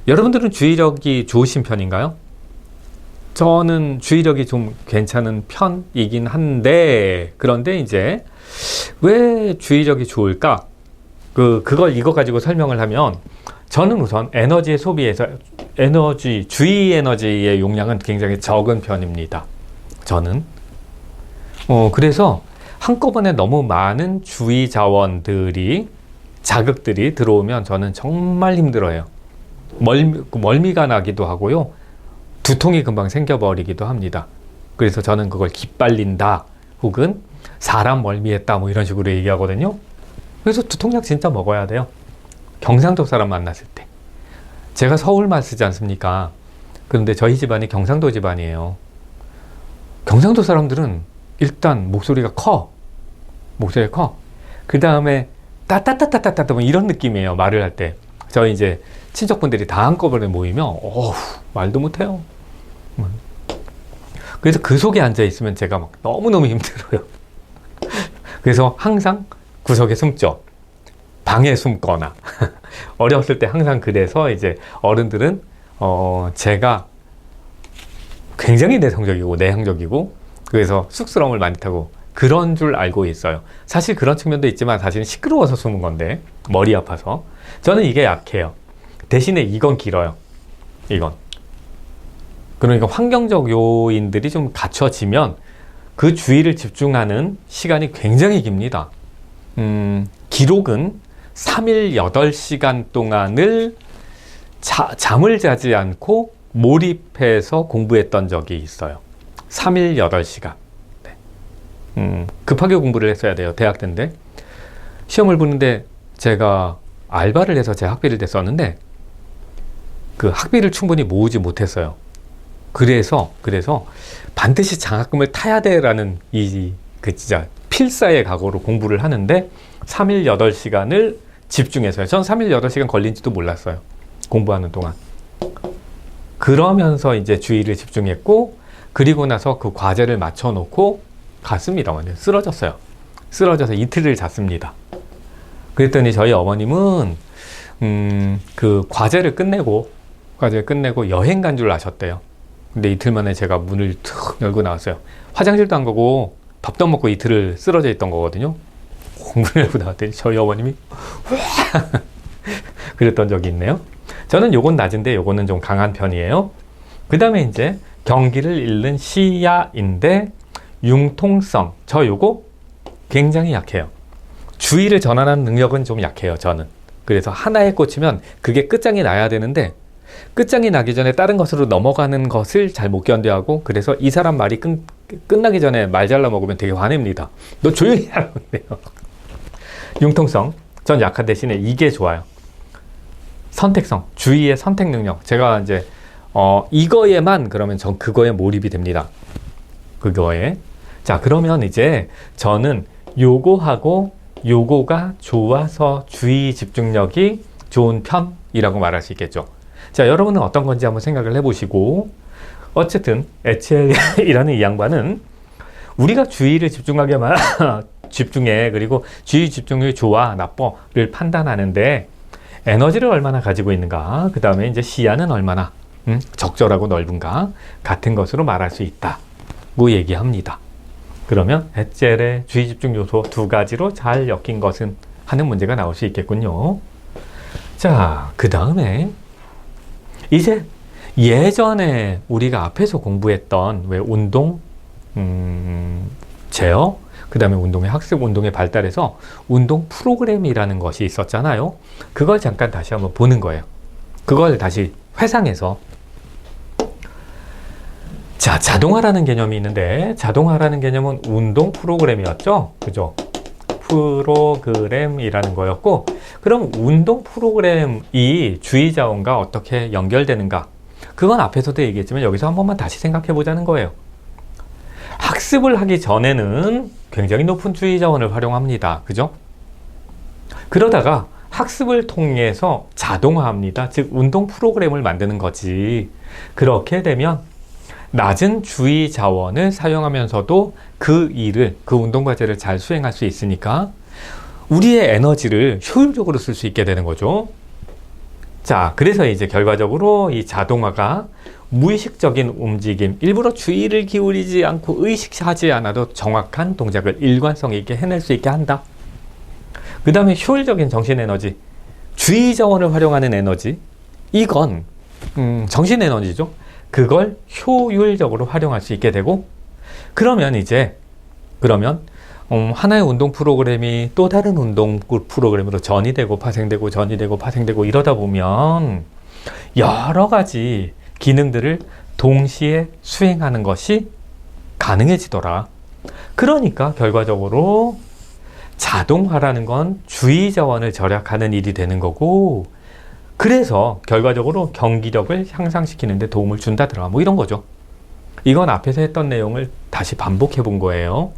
여러분들은 주의력이 좋으신 편인가요? 저는 주의력이 좀 괜찮은 편이긴 한데, 그런데 이제 왜 주의력이 좋을까? 그걸 이거 가지고 설명을 하면, 저는 우선 에너지의 소비에서 주의 에너지의 용량은 굉장히 적은 편입니다. 저는. 그래서 한꺼번에 너무 많은 주의 자극들이 들어오면 저는 정말 힘들어요. 멀미가 나기도 하고요. 두통이 금방 생겨버리기도 합니다. 그래서 저는 그걸 기빨린다 혹은 사람 멀미했다 뭐 이런 식으로 얘기하거든요. 그래서 두통약 진짜 먹어야 돼요. 경상도 사람 만났을 때. 제가 서울말 쓰지 않습니까? 그런데 저희 집안이 경상도 집안이에요. 경상도 사람들은 일단 목소리가 커. 그 다음에 따따따따따따 뭐 이런 느낌이에요. 말을 할 때. 저희 이제 친척분들이 다 한꺼번에 모이면 어후, 말도 못해요. 그래서 그 속에 앉아 있으면 제가 막 너무너무 힘들어요. 그래서 항상 구석에 숨죠. 방에 숨거나. 어렸을 때 항상 그래서 이제 어른들은 제가 굉장히 내성적이고 그래서 쑥스러움을 많이 타고 그런 줄 알고 있어요. 사실 그런 측면도 있지만 사실은 시끄러워서 숨은 건데 머리 아파서. 저는 이게 약해요. 대신에 이건 길어요. 이건. 그러니까 환경적 요인들이 좀 갖춰지면 그 주의를 집중하는 시간이 굉장히 깁니다. 기록은 3일 8시간 동안을 잠을 자지 않고 몰입해서 공부했던 적이 있어요. 3일 8시간. 네. 급하게 공부를 했어야 돼요. 대학 때인데. 시험을 보는데 제가 알바를 해서 제 학비를 냈었는데 그 학비를 충분히 모으지 못했어요. 그래서 반드시 장학금을 타야 돼라는 진짜 필사의 각오로 공부를 하는데 3일 8시간을 집중해서요. 전 3일 8시간 걸린지도 몰랐어요. 공부하는 동안. 그러면서 이제 주의를 집중했고, 그리고 나서 그 과제를 맞춰놓고 갔습니다. 완전 쓰러졌어요. 쓰러져서 이틀을 잤습니다. 그랬더니 저희 어머님은 그 과제를 끝내고 여행 간 줄 아셨대요. 근데 이틀 만에 제가 문을 툭 열고 나왔어요. 화장실도 안 가고 밥도 안 먹고 이틀을 쓰러져 있던 거거든요. 문을 열고 나왔더니 저희 어머님이 그랬던 적이 있네요. 저는 요건 낮은데 요거는 좀 강한 편이에요. 그 다음에 이제 경기를 잃는 시야인데 융통성. 저 요거 굉장히 약해요. 주의를 전환하는 능력은 좀 약해요. 저는. 그래서 하나에 꽂히면 그게 끝장이 나야 되는데 끝장이 나기 전에 다른 것으로 넘어가는 것을 잘 못 견뎌하고, 그래서 이 사람 말이 끝나기 전에 말 잘라 먹으면 되게 화냅니다. 너 조용히 하라고 해요. 융통성. 전 약한 대신에 이게 좋아요. 선택성. 주의의 선택 능력. 제가 이제 이거에만 그러면 전 그거에 몰입이 됩니다. 그거에. 자, 그러면 이제 저는 요거하고 요거가 좋아서 주의 집중력이 좋은 편이라고 말할 수 있겠죠. 자, 여러분은 어떤 건지 한번 생각을 해보시고, 어쨌든 에첼이라는 이 양반은 우리가 주의를 집중하게만 집중해, 그리고 주의 집중력이 좋아 나빠를 판단하는데 에너지를 얼마나 가지고 있는가, 그 다음에 이제 시야는 얼마나, 적절하고 넓은가 같은 것으로 말할 수 있다고 얘기합니다. 그러면 헷젤의 주의 집중 요소 두 가지로 잘 엮인 것은 하는 문제가 나올 수 있겠군요. 자, 그 다음에 이제 예전에 우리가 앞에서 공부했던 왜 운동, 제어, 그 다음에 운동의 학습, 운동의 발달에서 운동 프로그램이라는 것이 있었잖아요. 그걸 잠깐 다시 한번 보는 거예요. 그걸 다시 회상해서. 자, 자동화라는 개념이 있는데, 자동화라는 개념은 운동 프로그램이었죠. 그죠? 프로그램이라는 거였고, 그럼 운동 프로그램이 주의 자원과 어떻게 연결되는가? 그건 앞에서도 얘기했지만 여기서 한 번만 다시 생각해 보자는 거예요. 학습을 하기 전에는 굉장히 높은 주의 자원을 활용합니다. 그죠? 그러다가 학습을 통해서 자동화합니다. 즉, 운동 프로그램을 만드는 거지. 그렇게 되면 낮은 주의 자원을 사용하면서도 그 일을, 그 운동 과제를 잘 수행할 수 있으니까 우리의 에너지를 효율적으로 쓸 수 있게 되는 거죠. 자, 그래서 이제 결과적으로 이 자동화가 무의식적인 움직임, 일부러 주의를 기울이지 않고 의식하지 않아도 정확한 동작을 일관성 있게 해낼 수 있게 한다. 그 다음에 효율적인 정신에너지, 주의 자원을 활용하는 에너지, 이건 정신에너지죠. 그걸 효율적으로 활용할 수 있게 되고, 그러면 하나의 운동 프로그램이 또 다른 운동 프로그램으로 전이 되고 파생되고 전이 되고 파생되고 이러다 보면 여러 가지 기능들을 동시에 수행하는 것이 가능해지더라. 그러니까 결과적으로 자동화라는 건 주의 자원을 절약하는 일이 되는 거고, 그래서 결과적으로 경기력을 향상시키는 데 도움을 준다더라. 뭐 이런 거죠. 이건 앞에서 했던 내용을 다시 반복해 본 거예요.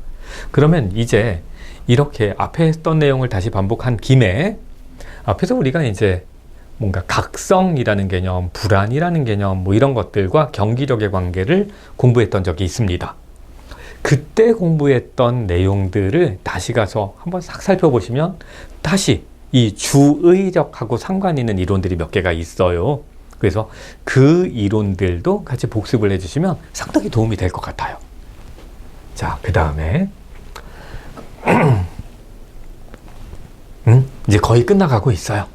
그러면 이제 이렇게 앞에 했던 내용을 다시 반복한 김에 앞에서 우리가 이제 뭔가 각성이라는 개념, 불안이라는 개념, 뭐 이런 것들과 경기력의 관계를 공부했던 적이 있습니다. 그때 공부했던 내용들을 다시 가서 한번 싹 살펴보시면 다시 이 주의력하고 상관 있는 이론들이 몇 개가 있어요. 그래서 그 이론들도 같이 복습을 해주시면 상당히 도움이 될 것 같아요. 자, 그 다음에 이제 거의 끝나가고 있어요.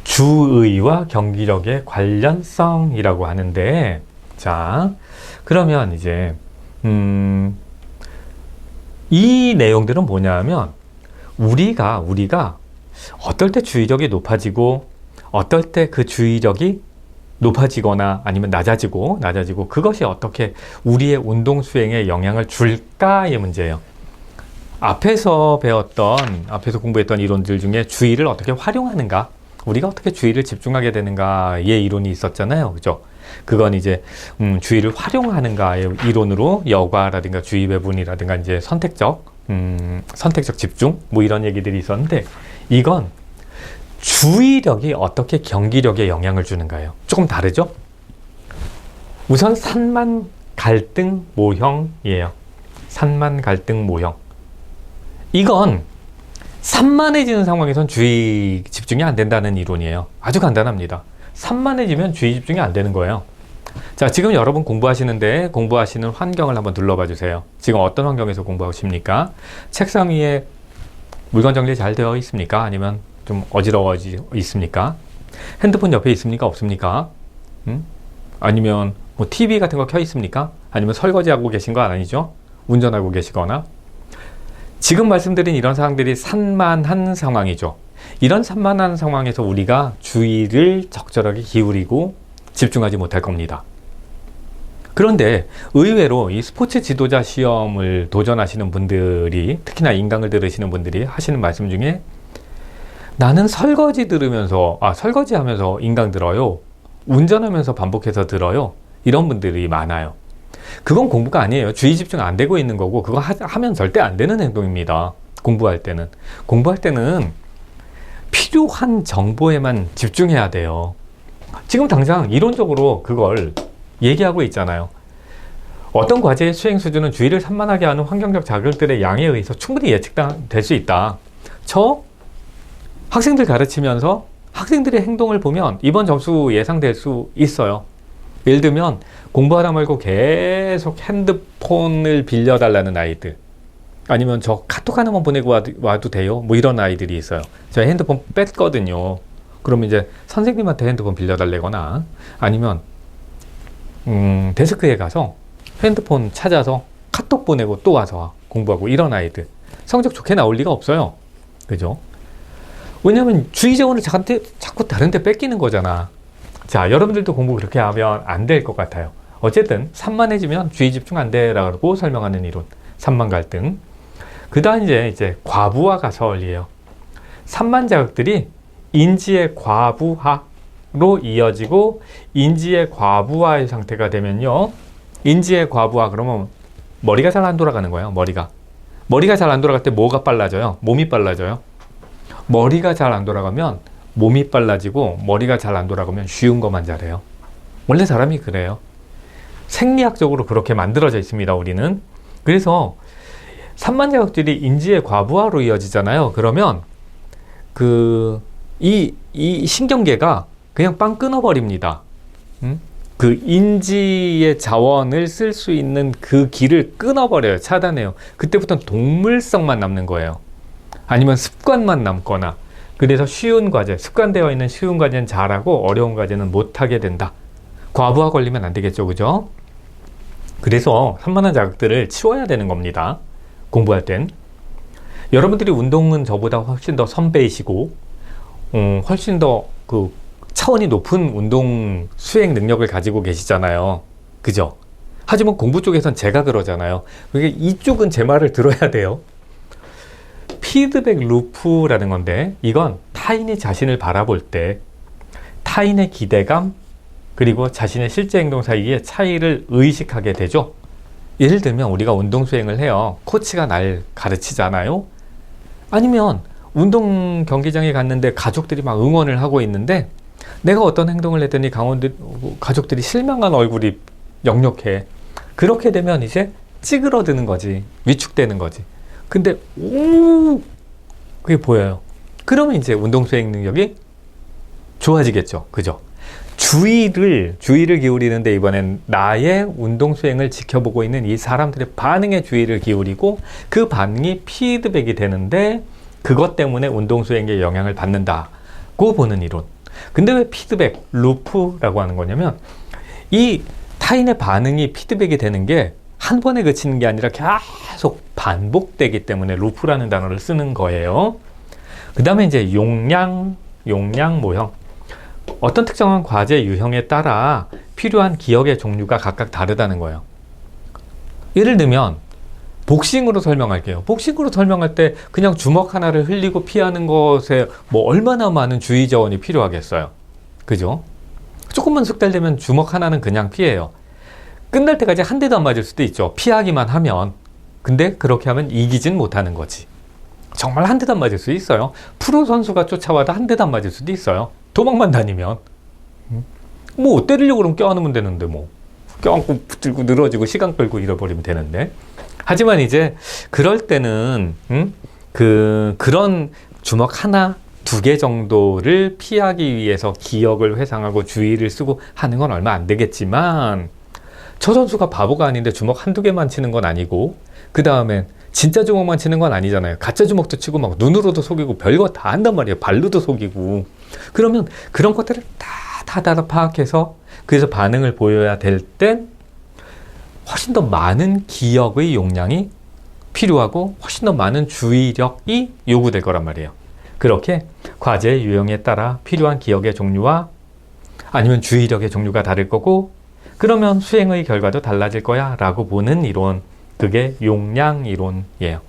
주의와 경기력의 관련성이라고 하는데, 자, 그러면 이제 이 내용들은 뭐냐면 우리가 어떨 때 주의력이 높아지고 어떨 때 그 주의력이 높아지거나 아니면 낮아지고 그것이 어떻게 우리의 운동 수행에 영향을 줄까의 문제예요. 앞에서 공부했던 이론들 중에 주의를 어떻게 활용하는가, 우리가 어떻게 주의를 집중하게 되는가의 이론이 있었잖아요. 그죠? 그건 이제 주의를 활용하는가의 이론으로 여과라든가 주의 배분이라든가 이제 선택적 집중 뭐 이런 얘기들이 있었는데, 이건 주의력이 어떻게 경기력에 영향을 주는가요? 조금 다르죠? 우선 산만 갈등 모형이에요. 산만 갈등 모형. 이건 산만해지는 상황에선 주의 집중이 안 된다는 이론이에요. 아주 간단합니다. 산만해지면 주의 집중이 안 되는 거예요. 자, 지금 여러분 공부하시는데 공부하시는 환경을 한번 둘러봐 주세요. 지금 어떤 환경에서 공부하십니까? 책상 위에 물건 정리 잘 되어 있습니까? 아니면 좀 어지러워져 있습니까? 핸드폰 옆에 있습니까? 없습니까? 아니면 뭐 TV 같은 거 켜 있습니까? 아니면 설거지하고 계신 거 아니죠? 운전하고 계시거나. 지금 말씀드린 이런 상황들이 산만한 상황이죠. 이런 산만한 상황에서 우리가 주의를 적절하게 기울이고 집중하지 못할 겁니다. 그런데 의외로 이 스포츠 지도자 시험을 도전하시는 분들이, 특히나 인강을 들으시는 분들이 하시는 말씀 중에 나는 설거지하면서 인강 들어요. 운전하면서 반복해서 들어요. 이런 분들이 많아요. 그건 공부가 아니에요. 주의 집중 안 되고 있는 거고, 그거 하면 절대 안 되는 행동입니다. 공부할 때는 필요한 정보에만 집중해야 돼요. 지금 당장 이론적으로 그걸 얘기하고 있잖아요. 어떤 과제의 수행 수준은 주의를 산만하게 하는 환경적 자극들의 양에 의해서 충분히 예측될 수 있다. 저 학생들 가르치면서 학생들의 행동을 보면 이번 점수 예상될 수 있어요. 예를 들면 공부하다 말고 계속 핸드폰을 빌려달라는 아이들, 아니면 저 카톡 하나만 보내고 와도 돼요, 뭐 이런 아이들이 있어요. 제가 핸드폰 뺐거든요. 그러면 이제 선생님한테 핸드폰 빌려달래거나, 아니면 데스크에 가서 핸드폰 찾아서 카톡 보내고 또 와서 공부하고, 이런 아이들 성적 좋게 나올 리가 없어요. 그죠? 왜냐면 주의 자원을 자꾸 다른 데 뺏기는 거잖아. 자, 여러분들도 공부 그렇게 하면 안 될 것 같아요. 어쨌든 산만해지면 주의 집중 안 돼라고 설명하는 이론, 산만 갈등. 그 다음 이제 과부하 가설이에요. 산만 자극들이 인지의 과부하로 이어지고, 인지의 과부하의 상태가 되면요, 인지의 과부하 그러면 머리가 잘 안 돌아가는 거예요. 머리가 잘 안 돌아갈 때 뭐가 빨라져요? 몸이 빨라져요. 머리가 잘 안 돌아가면 몸이 빨라지고, 머리가 잘 안 돌아가면 쉬운 것만 잘해요. 원래 사람이 그래요. 생리학적으로 그렇게 만들어져 있습니다, 우리는. 그래서 산만자극들이 인지의 과부하로 이어지잖아요. 그러면 이 신경계가 그냥 빵 끊어버립니다. 그 인지의 자원을 쓸 수 있는 그 길을 끊어버려요. 차단해요. 그때부터는 동물성만 남는 거예요. 아니면 습관만 남거나. 그래서 쉬운 과제, 습관되어 있는 쉬운 과제는 잘하고 어려운 과제는 못하게 된다. 과부하 걸리면 안 되겠죠, 그죠? 그래서 산만한 자극들을 치워야 되는 겁니다, 공부할 땐. 여러분들이 운동은 저보다 훨씬 더 선배이시고, 훨씬 더 차원이 높은 운동 수행 능력을 가지고 계시잖아요. 그죠? 하지만 공부 쪽에선 제가 그러잖아요. 그러니까 이쪽은 제 말을 들어야 돼요. 피드백 루프라는 건데, 이건 타인이 자신을 바라볼 때 타인의 기대감 그리고 자신의 실제 행동 사이의 차이를 의식하게 되죠. 예를 들면 우리가 운동 수행을 해요. 코치가 날 가르치잖아요. 아니면 운동 경기장에 갔는데 가족들이 막 응원을 하고 있는데, 내가 어떤 행동을 했더니 가족들이 실망한 얼굴이 역력해. 그렇게 되면 이제 찌그러드는 거지, 위축되는 거지. 근데 그게 보여요. 그러면 이제 운동 수행 능력이 좋아지겠죠, 그죠? 주의를 기울이는데, 이번엔 나의 운동 수행을 지켜보고 있는 이 사람들의 반응에 주의를 기울이고, 그 반응이 피드백이 되는데, 그것 때문에 운동 수행에 영향을 받는다고 보는 이론. 근데 왜 피드백 루프라고 하는 거냐면, 이 타인의 반응이 피드백이 되는 게 한 번에 그치는 게 아니라 계속 반복되기 때문에 루프라는 단어를 쓰는 거예요. 그 다음에 이제 용량 모형. 어떤 특정한 과제 유형에 따라 필요한 기억의 종류가 각각 다르다는 거예요. 예를 들면 복싱으로 설명할게요. 복싱으로 설명할 때 그냥 주먹 하나를 흘리고 피하는 것에 뭐 얼마나 많은 주의 자원이 필요하겠어요. 그죠? 조금만 숙달되면 주먹 하나는 그냥 피해요. 끝날 때까지 한 대도 안 맞을 수도 있죠, 피하기만 하면. 근데 그렇게 하면 이기진 못하는 거지. 정말 한 대도 안 맞을 수 있어요. 프로 선수가 쫓아와도 한 대도 안 맞을 수도 있어요, 도망만 다니면. 뭐 때리려고 그러면 껴안으면 되는데, 뭐 껴안고 붙들고 늘어지고 시간 끌고 잃어버리면 되는데. 하지만 이제 그럴 때는 그런 주먹 하나, 두 개 정도를 피하기 위해서 기억을 회상하고 주의를 쓰고 하는 건 얼마 안 되겠지만, 저 선수가 바보가 아닌데 주먹 한두 개만 치는 건 아니고, 그 다음엔 진짜 주먹만 치는 건 아니잖아요. 가짜 주먹도 치고 막 눈으로도 속이고 별거 다 한단 말이에요. 발로도 속이고. 그러면 그런 것들을 다 파악해서, 그래서 반응을 보여야 될 땐 훨씬 더 많은 기억의 용량이 필요하고 훨씬 더 많은 주의력이 요구될 거란 말이에요. 그렇게 과제의 유형에 따라 필요한 기억의 종류와 아니면 주의력의 종류가 다를 거고, 그러면 수행의 결과도 달라질 거야 라고 보는 이론, 그게 용량 이론이에요.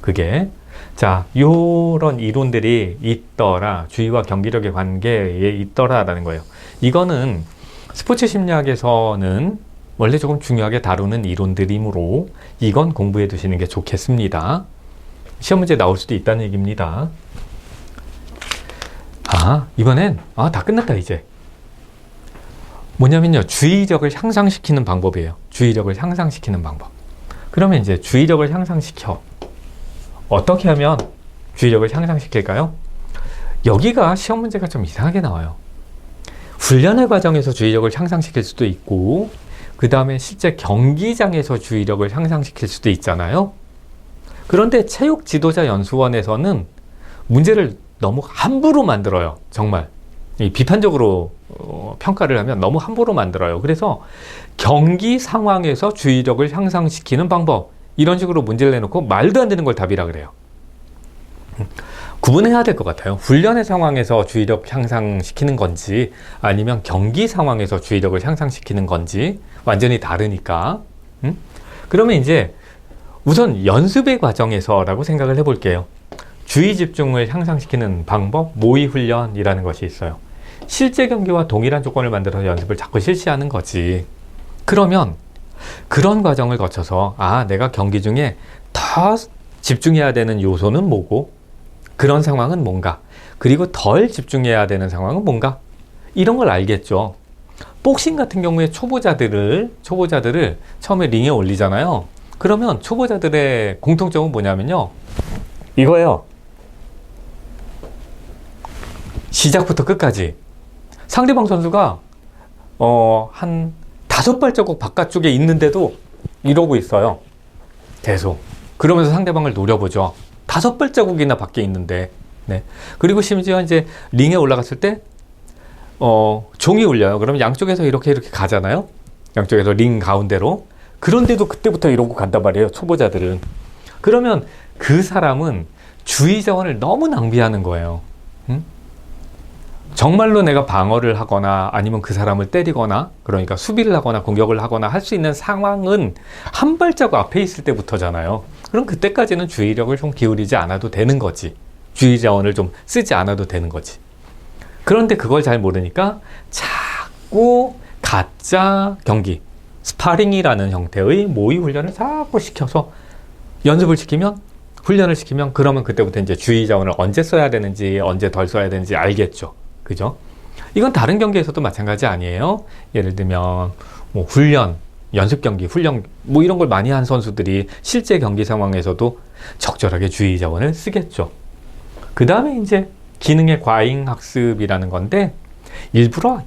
그게 자, 요런 이론들이 있더라, 주의와 경기력의 관계에 있더라라는 거예요. 이거는 스포츠 심리학에서는 원래 조금 중요하게 다루는 이론들이므로 이건 공부해 두시는 게 좋겠습니다. 시험 문제 나올 수도 있다는 얘기입니다. 이번엔 다 끝났다 이제. 뭐냐면요, 주의력을 향상시키는 방법이에요. 주의력을 향상시키는 방법. 그러면 이제 주의력을 향상시켜. 어떻게 하면 주의력을 향상시킬까요? 여기가 시험 문제가 좀 이상하게 나와요. 훈련의 과정에서 주의력을 향상시킬 수도 있고, 그 다음에 실제 경기장에서 주의력을 향상시킬 수도 있잖아요. 그런데 체육 지도자 연수원에서는 문제를 너무 함부로 만들어요. 정말 비판적으로 평가를 하면 너무 함부로 만들어요. 그래서 경기 상황에서 주의력을 향상시키는 방법, 이런 식으로 문제를 내놓고 말도 안 되는 걸 답이라 그래요. 구분해야 될 것 같아요. 훈련의 상황에서 주의력 향상시키는 건지 아니면 경기 상황에서 주의력을 향상시키는 건지 완전히 다르니까. 그러면 이제 우선 연습의 과정에서라고 생각을 해볼게요. 주의 집중을 향상시키는 방법, 모의 훈련이라는 것이 있어요. 실제 경기와 동일한 조건을 만들어서 연습을 자꾸 실시하는 거지. 그러면 그런 과정을 거쳐서 내가 경기 중에 더 집중해야 되는 요소는 뭐고, 그런 상황은 뭔가, 그리고 덜 집중해야 되는 상황은 뭔가, 이런 걸 알겠죠. 복싱 같은 경우에 초보자들을 처음에 링에 올리잖아요. 그러면 초보자들의 공통점은 뭐냐면요, 이거예요. 시작부터 끝까지 상대방 선수가 한 5발자국 바깥쪽에 있는데도 이러고 있어요. 계속. 그러면서 상대방을 노려보죠. 5발자국이나 밖에 있는데. 네. 그리고 심지어 이제 링에 올라갔을 때 종이 울려요. 그럼 양쪽에서 이렇게 가잖아요. 양쪽에서 링 가운데로. 그런데도 그때부터 이러고 간단 말이에요. 초보자들은. 그러면 그 사람은 주의 자원을 너무 낭비하는 거예요. 정말로 내가 방어를 하거나 아니면 그 사람을 때리거나, 그러니까 수비를 하거나 공격을 하거나 할 수 있는 상황은 한 발자국 앞에 있을 때부터잖아요. 그럼 그때까지는 주의력을 좀 기울이지 않아도 되는 거지. 주의 자원을 좀 쓰지 않아도 되는 거지. 그런데 그걸 잘 모르니까 자꾸 가짜 경기, 스파링이라는 형태의 모의 훈련을 자꾸 시켜서 연습을 시키면, 훈련을 시키면, 그러면 그때부터 이제 주의 자원을 언제 써야 되는지, 언제 덜 써야 되는지 알겠죠. 그죠? 이건 다른 경기에서도 마찬가지 아니에요? 예를 들면 뭐 훈련, 연습 경기, 훈련 뭐 이런 걸 많이 한 선수들이 실제 경기 상황에서도 적절하게 주의 자원을 쓰겠죠. 그 다음에 이제 기능의 과잉 학습이라는 건데, 일부러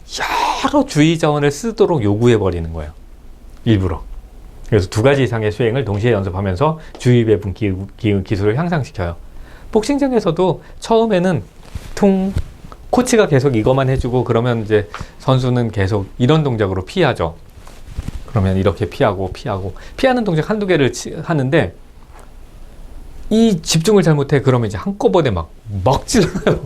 여러 주의 자원을 쓰도록 요구해 버리는 거예요. 일부러. 그래서 2가지 이상의 수행을 동시에 연습하면서 주의 배분 기술을 향상시켜요. 복싱장에서도 처음에는 코치가 계속 이것만 해주고, 그러면 이제 선수는 계속 이런 동작으로 피하죠. 그러면 이렇게 피하고 피하는 동작 1-2개를 하는데, 이 집중을 잘못해. 그러면 이제 한꺼번에 막 찔러요.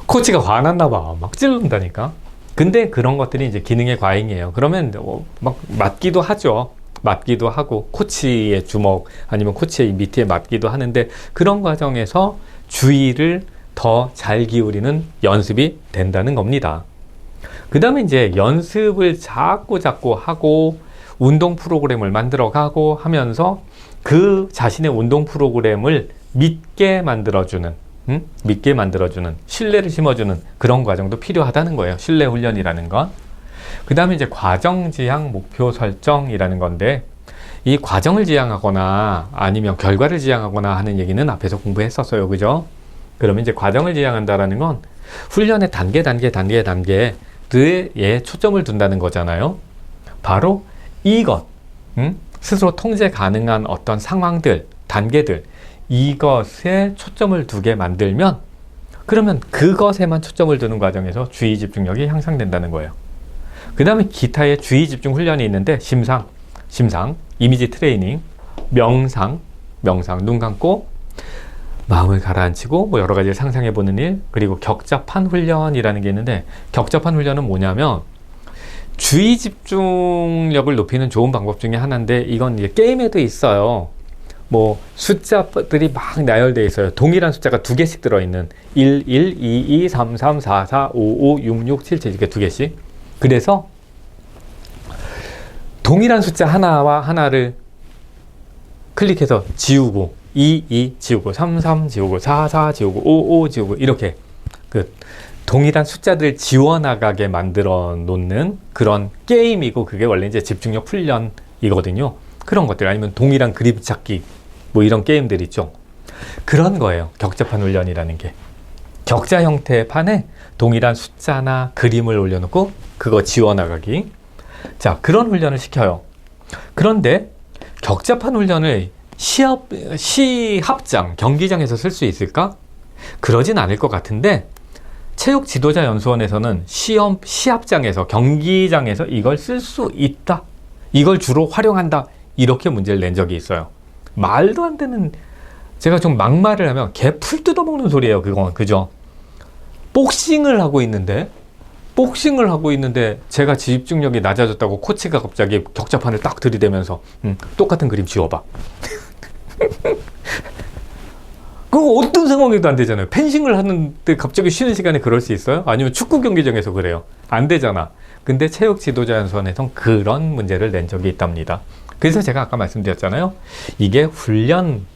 코치가 화났나 봐. 막 찔른다니까. 근데 그런 것들이 이제 기능의 과잉이에요. 그러면 막 맞기도 하죠. 맞기도 하고, 코치의 주먹 아니면 코치의 밑에 맞기도 하는데, 그런 과정에서 주의를 더 잘 기울이는 연습이 된다는 겁니다. 그 다음에 이제 연습을 자꾸 하고, 운동 프로그램을 만들어가고 하면서 그 자신의 운동 프로그램을 믿게 만들어주는, 신뢰를 심어주는 그런 과정도 필요하다는 거예요. 신뢰 훈련이라는 건. 그 다음에 이제 과정 지향, 목표 설정이라는 건데, 이 과정을 지향하거나 아니면 결과를 지향하거나 하는 얘기는 앞에서 공부했었어요. 그죠? 그러면 이제 과정을 지향한다라는 건 훈련의 단계에 초점을 둔다는 거잖아요. 바로 이것, 스스로 통제 가능한 어떤 상황들, 단계들, 이것에 초점을 두게 만들면, 그러면 그것에만 초점을 두는 과정에서 주의 집중력이 향상된다는 거예요. 그 다음에 기타의 주의 집중 훈련이 있는데, 심상, 이미지 트레이닝, 명상, 눈 감고 마음을 가라앉히고 뭐 여러 가지를 상상해보는 일, 그리고 격자판 훈련이라는 게 있는데, 격자판 훈련은 뭐냐면 주의 집중력을 높이는 좋은 방법 중에 하나인데, 이건 이제 게임에도 있어요. 뭐 숫자들이 막 나열되어 있어요. 동일한 숫자가 2개씩 들어있는 1, 2, 2, 3, 3, 4, 4, 5, 5, 6, 6, 7, 7 이렇게 2개씩. 그래서 동일한 숫자 하나와 하나를 클릭해서 지우고, 2 지우고, 3 지우고, 4 지우고, 5 지우고, 이렇게 그 동일한 숫자들을 지워나가게 만들어 놓는 그런 게임이고, 그게 원래 이제 집중력 훈련이거든요. 그런 것들, 아니면 동일한 그림 찾기, 뭐 이런 게임들 있죠. 그런 거예요. 격자판 훈련이라는 게. 격자 형태의 판에 동일한 숫자나 그림을 올려놓고 그거 지워나가기. 자, 그런 훈련을 시켜요. 그런데 격자판 훈련을 시합장, 경기장에서 쓸 수 있을까? 그러진 않을 것 같은데 체육지도자연수원에서는 시합장에서, 경기장에서 이걸 쓸 수 있다. 이걸 주로 활용한다. 이렇게 문제를 낸 적이 있어요. 말도 안 되는, 제가 좀 막말을 하면 개 풀 뜯어먹는 소리예요. 그건, 그죠? 복싱을 하고 있는데 제가 집중력이 낮아졌다고 코치가 갑자기 격자판을 딱 들이대면서 똑같은 그림 지워봐. 그거 어떤 상황에도 안 되잖아요. 펜싱을 하는데 갑자기 쉬는 시간에 그럴 수 있어요? 아니면 축구 경기장에서 그래요? 안 되잖아. 근데 체육 지도자 연수원에선 그런 문제를 낸 적이 있답니다. 그래서 제가 아까 말씀드렸잖아요. 이게 훈련,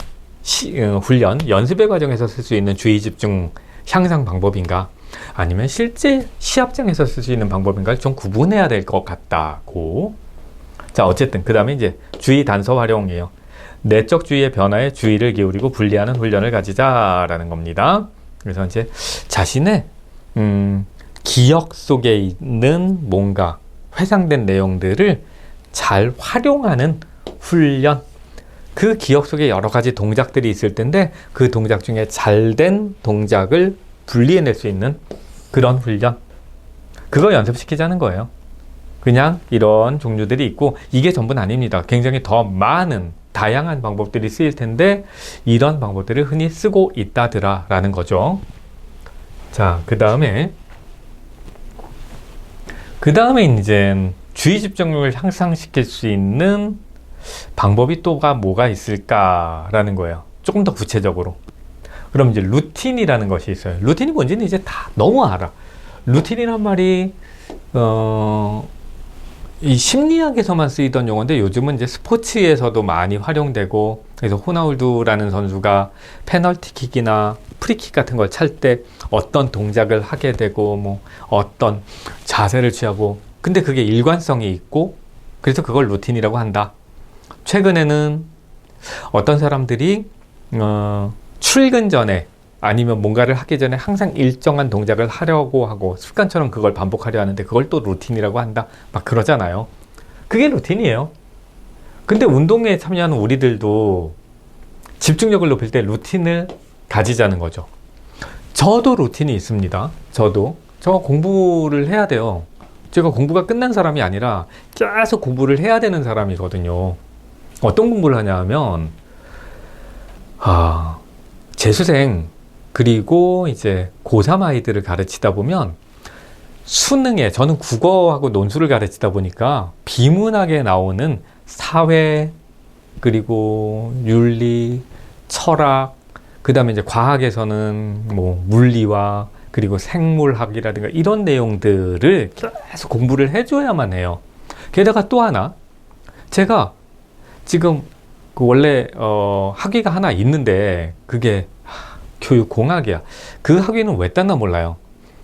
연습의 과정에서 쓸 수 있는 주의 집중 향상 방법인가? 아니면 실제 시합장에서 쓸 수 있는 방법인가를 좀 구분해야 될 것 같다고. 자, 어쨌든 그 다음에 이제 주의 단서 활용이에요. 내적 주의의 변화에 주의를 기울이고 분리하는 훈련을 가지자라는 겁니다. 그래서 이제 자신의 기억 속에 있는 뭔가 회상된 내용들을 잘 활용하는 훈련. 그 기억 속에 여러 가지 동작들이 있을 텐데 그 동작 중에 잘된 동작을 분리해낼 수 있는 그런 훈련. 그거 연습시키자는 거예요. 그냥 이런 종류들이 있고 이게 전부는 아닙니다. 굉장히 더 많은 다양한 방법들이 쓰일 텐데 이런 방법들을 흔히 쓰고 있다더라 라는 거죠. 자, 그 다음에 이제 주의 집중력을 향상시킬 수 있는 방법이 또가 뭐가 있을까라는 거예요. 조금 더 구체적으로. 그럼 이제 루틴이라는 것이 있어요. 루틴이 뭔지는 이제 다 너무 알아. 루틴이란 말이 이 심리학에서만 쓰이던 용어인데 요즘은 이제 스포츠에서도 많이 활용되고, 그래서 호나우두라는 선수가 페널티킥이나 프리킥 같은 걸 찰 때 어떤 동작을 하게 되고 뭐 어떤 자세를 취하고, 근데 그게 일관성이 있고 그래서 그걸 루틴이라고 한다. 최근에는 어떤 사람들이 출근 전에 아니면 뭔가를 하기 전에 항상 일정한 동작을 하려고 하고 습관처럼 그걸 반복하려 하는데 그걸 또 루틴이라고 한다. 막 그러잖아요. 그게 루틴이에요. 근데 운동에 참여하는 우리들도 집중력을 높일 때 루틴을 가지자는 거죠. 저도 루틴이 있습니다. 저 공부를 해야 돼요. 제가 공부가 끝난 사람이 아니라 계속 공부를 해야 되는 사람이거든요. 어떤 공부를 하냐 하면 재수생 그리고 이제 고3 아이들을 가르치다 보면 수능에, 저는 국어하고 논술을 가르치다 보니까 비문학에 나오는 사회, 그리고 윤리, 철학, 그 다음에 이제 과학에서는 뭐 물리와 그리고 생물학이라든가 이런 내용들을 계속 공부를 해줘야만 해요. 게다가 또 하나, 제가 지금 그 원래 학위가 하나 있는데 그게 교육공학이야. 그 학위는 왜 땄나 몰라요.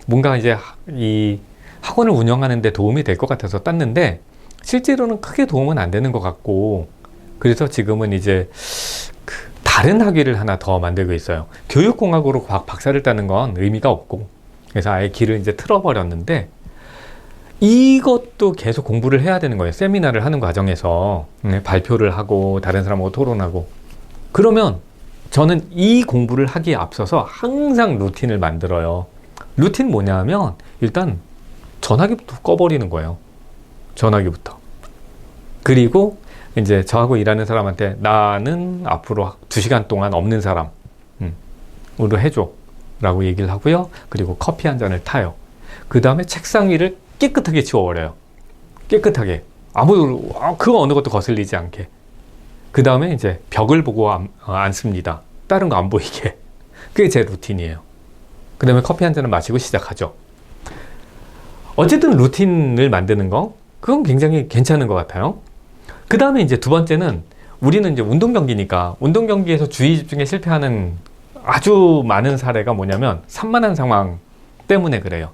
뭔가 이제 이 학원을 운영하는 데 도움이 될 것 같아서 땄는데 실제로는 크게 도움은 안 되는 것 같고, 그래서 지금은 이제 다른 학위를 하나 더 만들고 있어요. 교육공학으로 박사를 따는 건 의미가 없고, 그래서 아예 길을 이제 틀어버렸는데 이것도 계속 공부를 해야 되는 거예요. 세미나를 하는 과정에서 발표를 하고 다른 사람하고 토론하고. 그러면 저는 이 공부를 하기에 앞서서 항상 루틴을 만들어요. 루틴 뭐냐 하면 일단 전화기부터 꺼버리는 거예요. 전화기부터. 그리고 이제 저하고 일하는 사람한테 나는 앞으로 2시간 동안 없는 사람으로 해줘 라고 얘기를 하고요. 그리고 커피 한 잔을 타요. 그 다음에 책상 위를 깨끗하게 치워버려요. 깨끗하게. 그거 어느 것도 거슬리지 않게. 그 다음에 이제 벽을 보고 앉습니다. 다른 거 안 보이게. 그게 제 루틴이에요. 그 다음에 커피 한 잔을 마시고 시작하죠. 어쨌든 루틴을 만드는 거, 그건 굉장히 괜찮은 것 같아요. 그 다음에 이제 두 번째는 우리는 이제 운동 경기니까 운동 경기에서 주의 집중에 실패하는 아주 많은 사례가 뭐냐면 산만한 상황 때문에 그래요.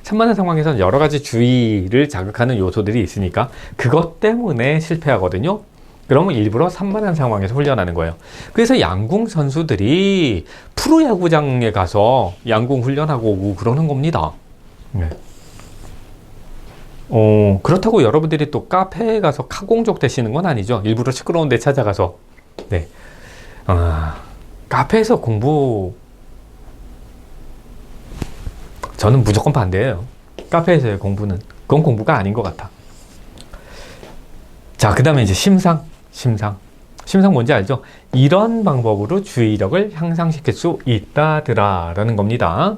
산만한 상황에서는 여러 가지 주의를 자극하는 요소들이 있으니까 그것 때문에 실패하거든요. 그러면 일부러 산만한 상황에서 훈련하는 거예요. 그래서 양궁 선수들이 프로야구장에 가서 양궁 훈련하고 오고 그러는 겁니다. 네. 그렇다고 여러분들이 또 카페에 가서 카공족 되시는 건 아니죠. 일부러 시끄러운 데 찾아가서. 네. 카페에서 공부, 저는 무조건 반대예요. 카페에서의 공부는. 그건 공부가 아닌 것 같아. 자, 그 다음에 이제 심상 뭔지 알죠? 이런 방법으로 주의력을 향상시킬 수 있다더라 라는 겁니다.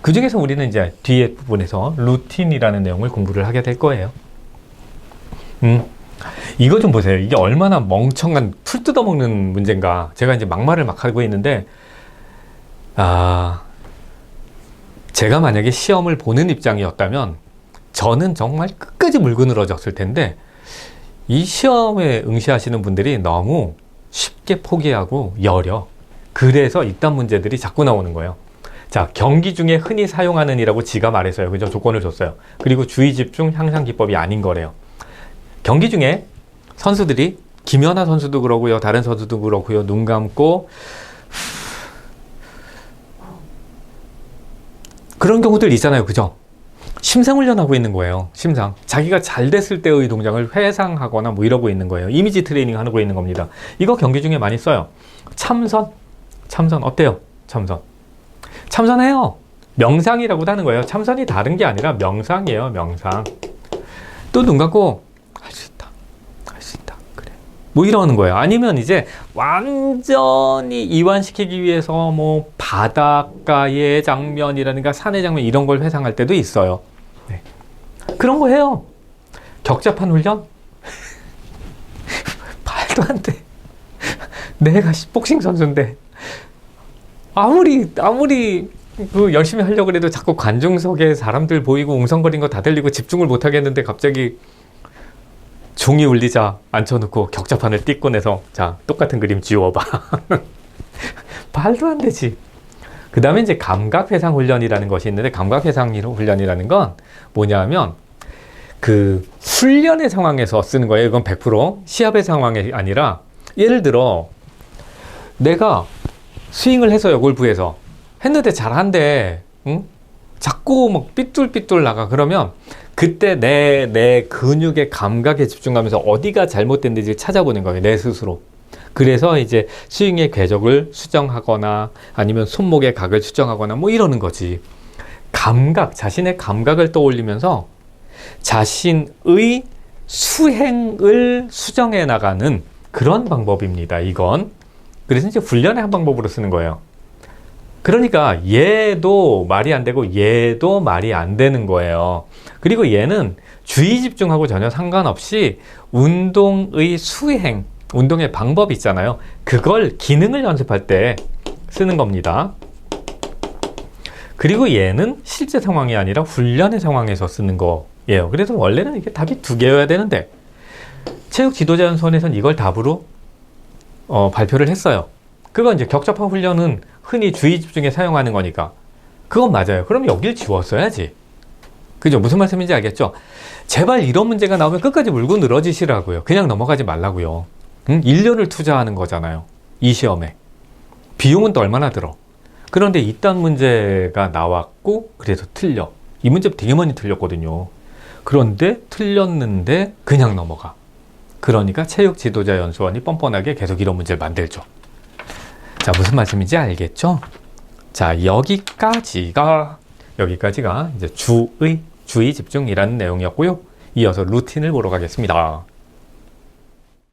그 중에서 우리는 이제 뒤에 부분에서 루틴이라는 내용을 공부를 하게 될 거예요. 이거 좀 보세요. 이게 얼마나 멍청한 풀 뜯어먹는 문제인가. 제가 이제 막말을 막 하고 있는데, 제가 만약에 시험을 보는 입장이었다면 저는 정말 끝까지 물고 늘어졌을 텐데, 이 시험에 응시하시는 분들이 너무 쉽게 포기하고 여려. 그래서 이딴 문제들이 자꾸 나오는 거예요. 자, 경기 중에 흔히 사용하는 이라고 지가 말했어요. 그죠? 조건을 줬어요. 그리고 주의 집중 향상 기법이 아닌 거래요. 경기 중에 선수들이, 김연아 선수도 그러고요, 다른 선수도 그렇고요, 눈 감고 그런 경우들 있잖아요. 그죠? 심상훈련하고 있는 거예요. 심상. 자기가 잘 됐을 때의 동작을 회상하거나 뭐 이러고 있는 거예요. 이미지 트레이닝 하고 있는 겁니다. 이거 경기 중에 많이 써요. 참선 어때요? 참선해요. 명상이라고도 하는 거예요. 참선이 다른 게 아니라 명상이에요. 명상. 또 눈 감고 할 수 있다. 그래. 뭐 이러는 거예요. 아니면 이제 완전히 이완시키기 위해서 뭐 바닷가의 장면이라든가 산의 장면 이런 걸 회상할 때도 있어요. 네. 그런 거 해요. 격잡한 훈련? 말도 안 돼. 내가 복싱 선수인데 아무리 그 열심히 하려고 해도 자꾸 관중석에 사람들 보이고 웅성거리는 거 다 들리고 집중을 못 하겠는데 갑자기 종이 울리자 앉혀놓고 격자판을 띄고 내서 자, 똑같은 그림 지워봐. 말도 안 되지. 그 다음에 이제 감각회상 훈련이라는 것이 있는데, 감각회상 훈련이라는 건 뭐냐면 그 훈련의 상황에서 쓰는 거예요. 이건 100% 시합의 상황이 아니라, 예를 들어 내가 스윙을 해서요, 골프에서 했는데 잘한대, 응? 자꾸 막 삐뚤삐뚤 나가. 그러면 그때 내 근육의 감각에 집중하면서 어디가 잘못됐는지 찾아보는 거예요, 내 스스로. 그래서 이제 스윙의 궤적을 수정하거나 아니면 손목의 각을 수정하거나 뭐 이러는 거지. 감각, 자신의 감각을 떠올리면서 자신의 수행을 수정해 나가는 그런 방법입니다, 이건. 그래서 이제 훈련의 한 방법으로 쓰는 거예요. 그러니까 얘도 말이 안 되고 얘도 말이 안 되는 거예요. 그리고 얘는 주의 집중하고 전혀 상관없이 운동의 수행, 운동의 방법이 있잖아요. 그걸 기능을 연습할 때 쓰는 겁니다. 그리고 얘는 실제 상황이 아니라 훈련의 상황에서 쓰는 거예요. 그래서 원래는 이게 답이 두 개여야 되는데 체육 지도자 연수원에서는 이걸 답으로 발표를 했어요. 그건 이제 격잡화 훈련은 흔히 주의 집중에 사용하는 거니까 그건 맞아요. 그럼 여길 지웠어야지. 그죠? 무슨 말씀인지 알겠죠? 제발 이런 문제가 나오면 끝까지 물고 늘어지시라고요. 그냥 넘어가지 말라고요. 1년을 투자하는 거잖아요, 이 시험에. 비용은 또 얼마나 들어. 그런데 이딴 문제가 나왔고 그래서 틀려. 이 문제 되게 많이 틀렸거든요. 그런데 틀렸는데 그냥 넘어가. 그러니까 체육 지도자 연수원이 뻔뻔하게 계속 이런 문제를 만들죠. 자, 무슨 말씀인지 알겠죠? 자, 여기까지가 이제 주의 집중이라는 내용이었고요. 이어서 루틴을 보러 가겠습니다.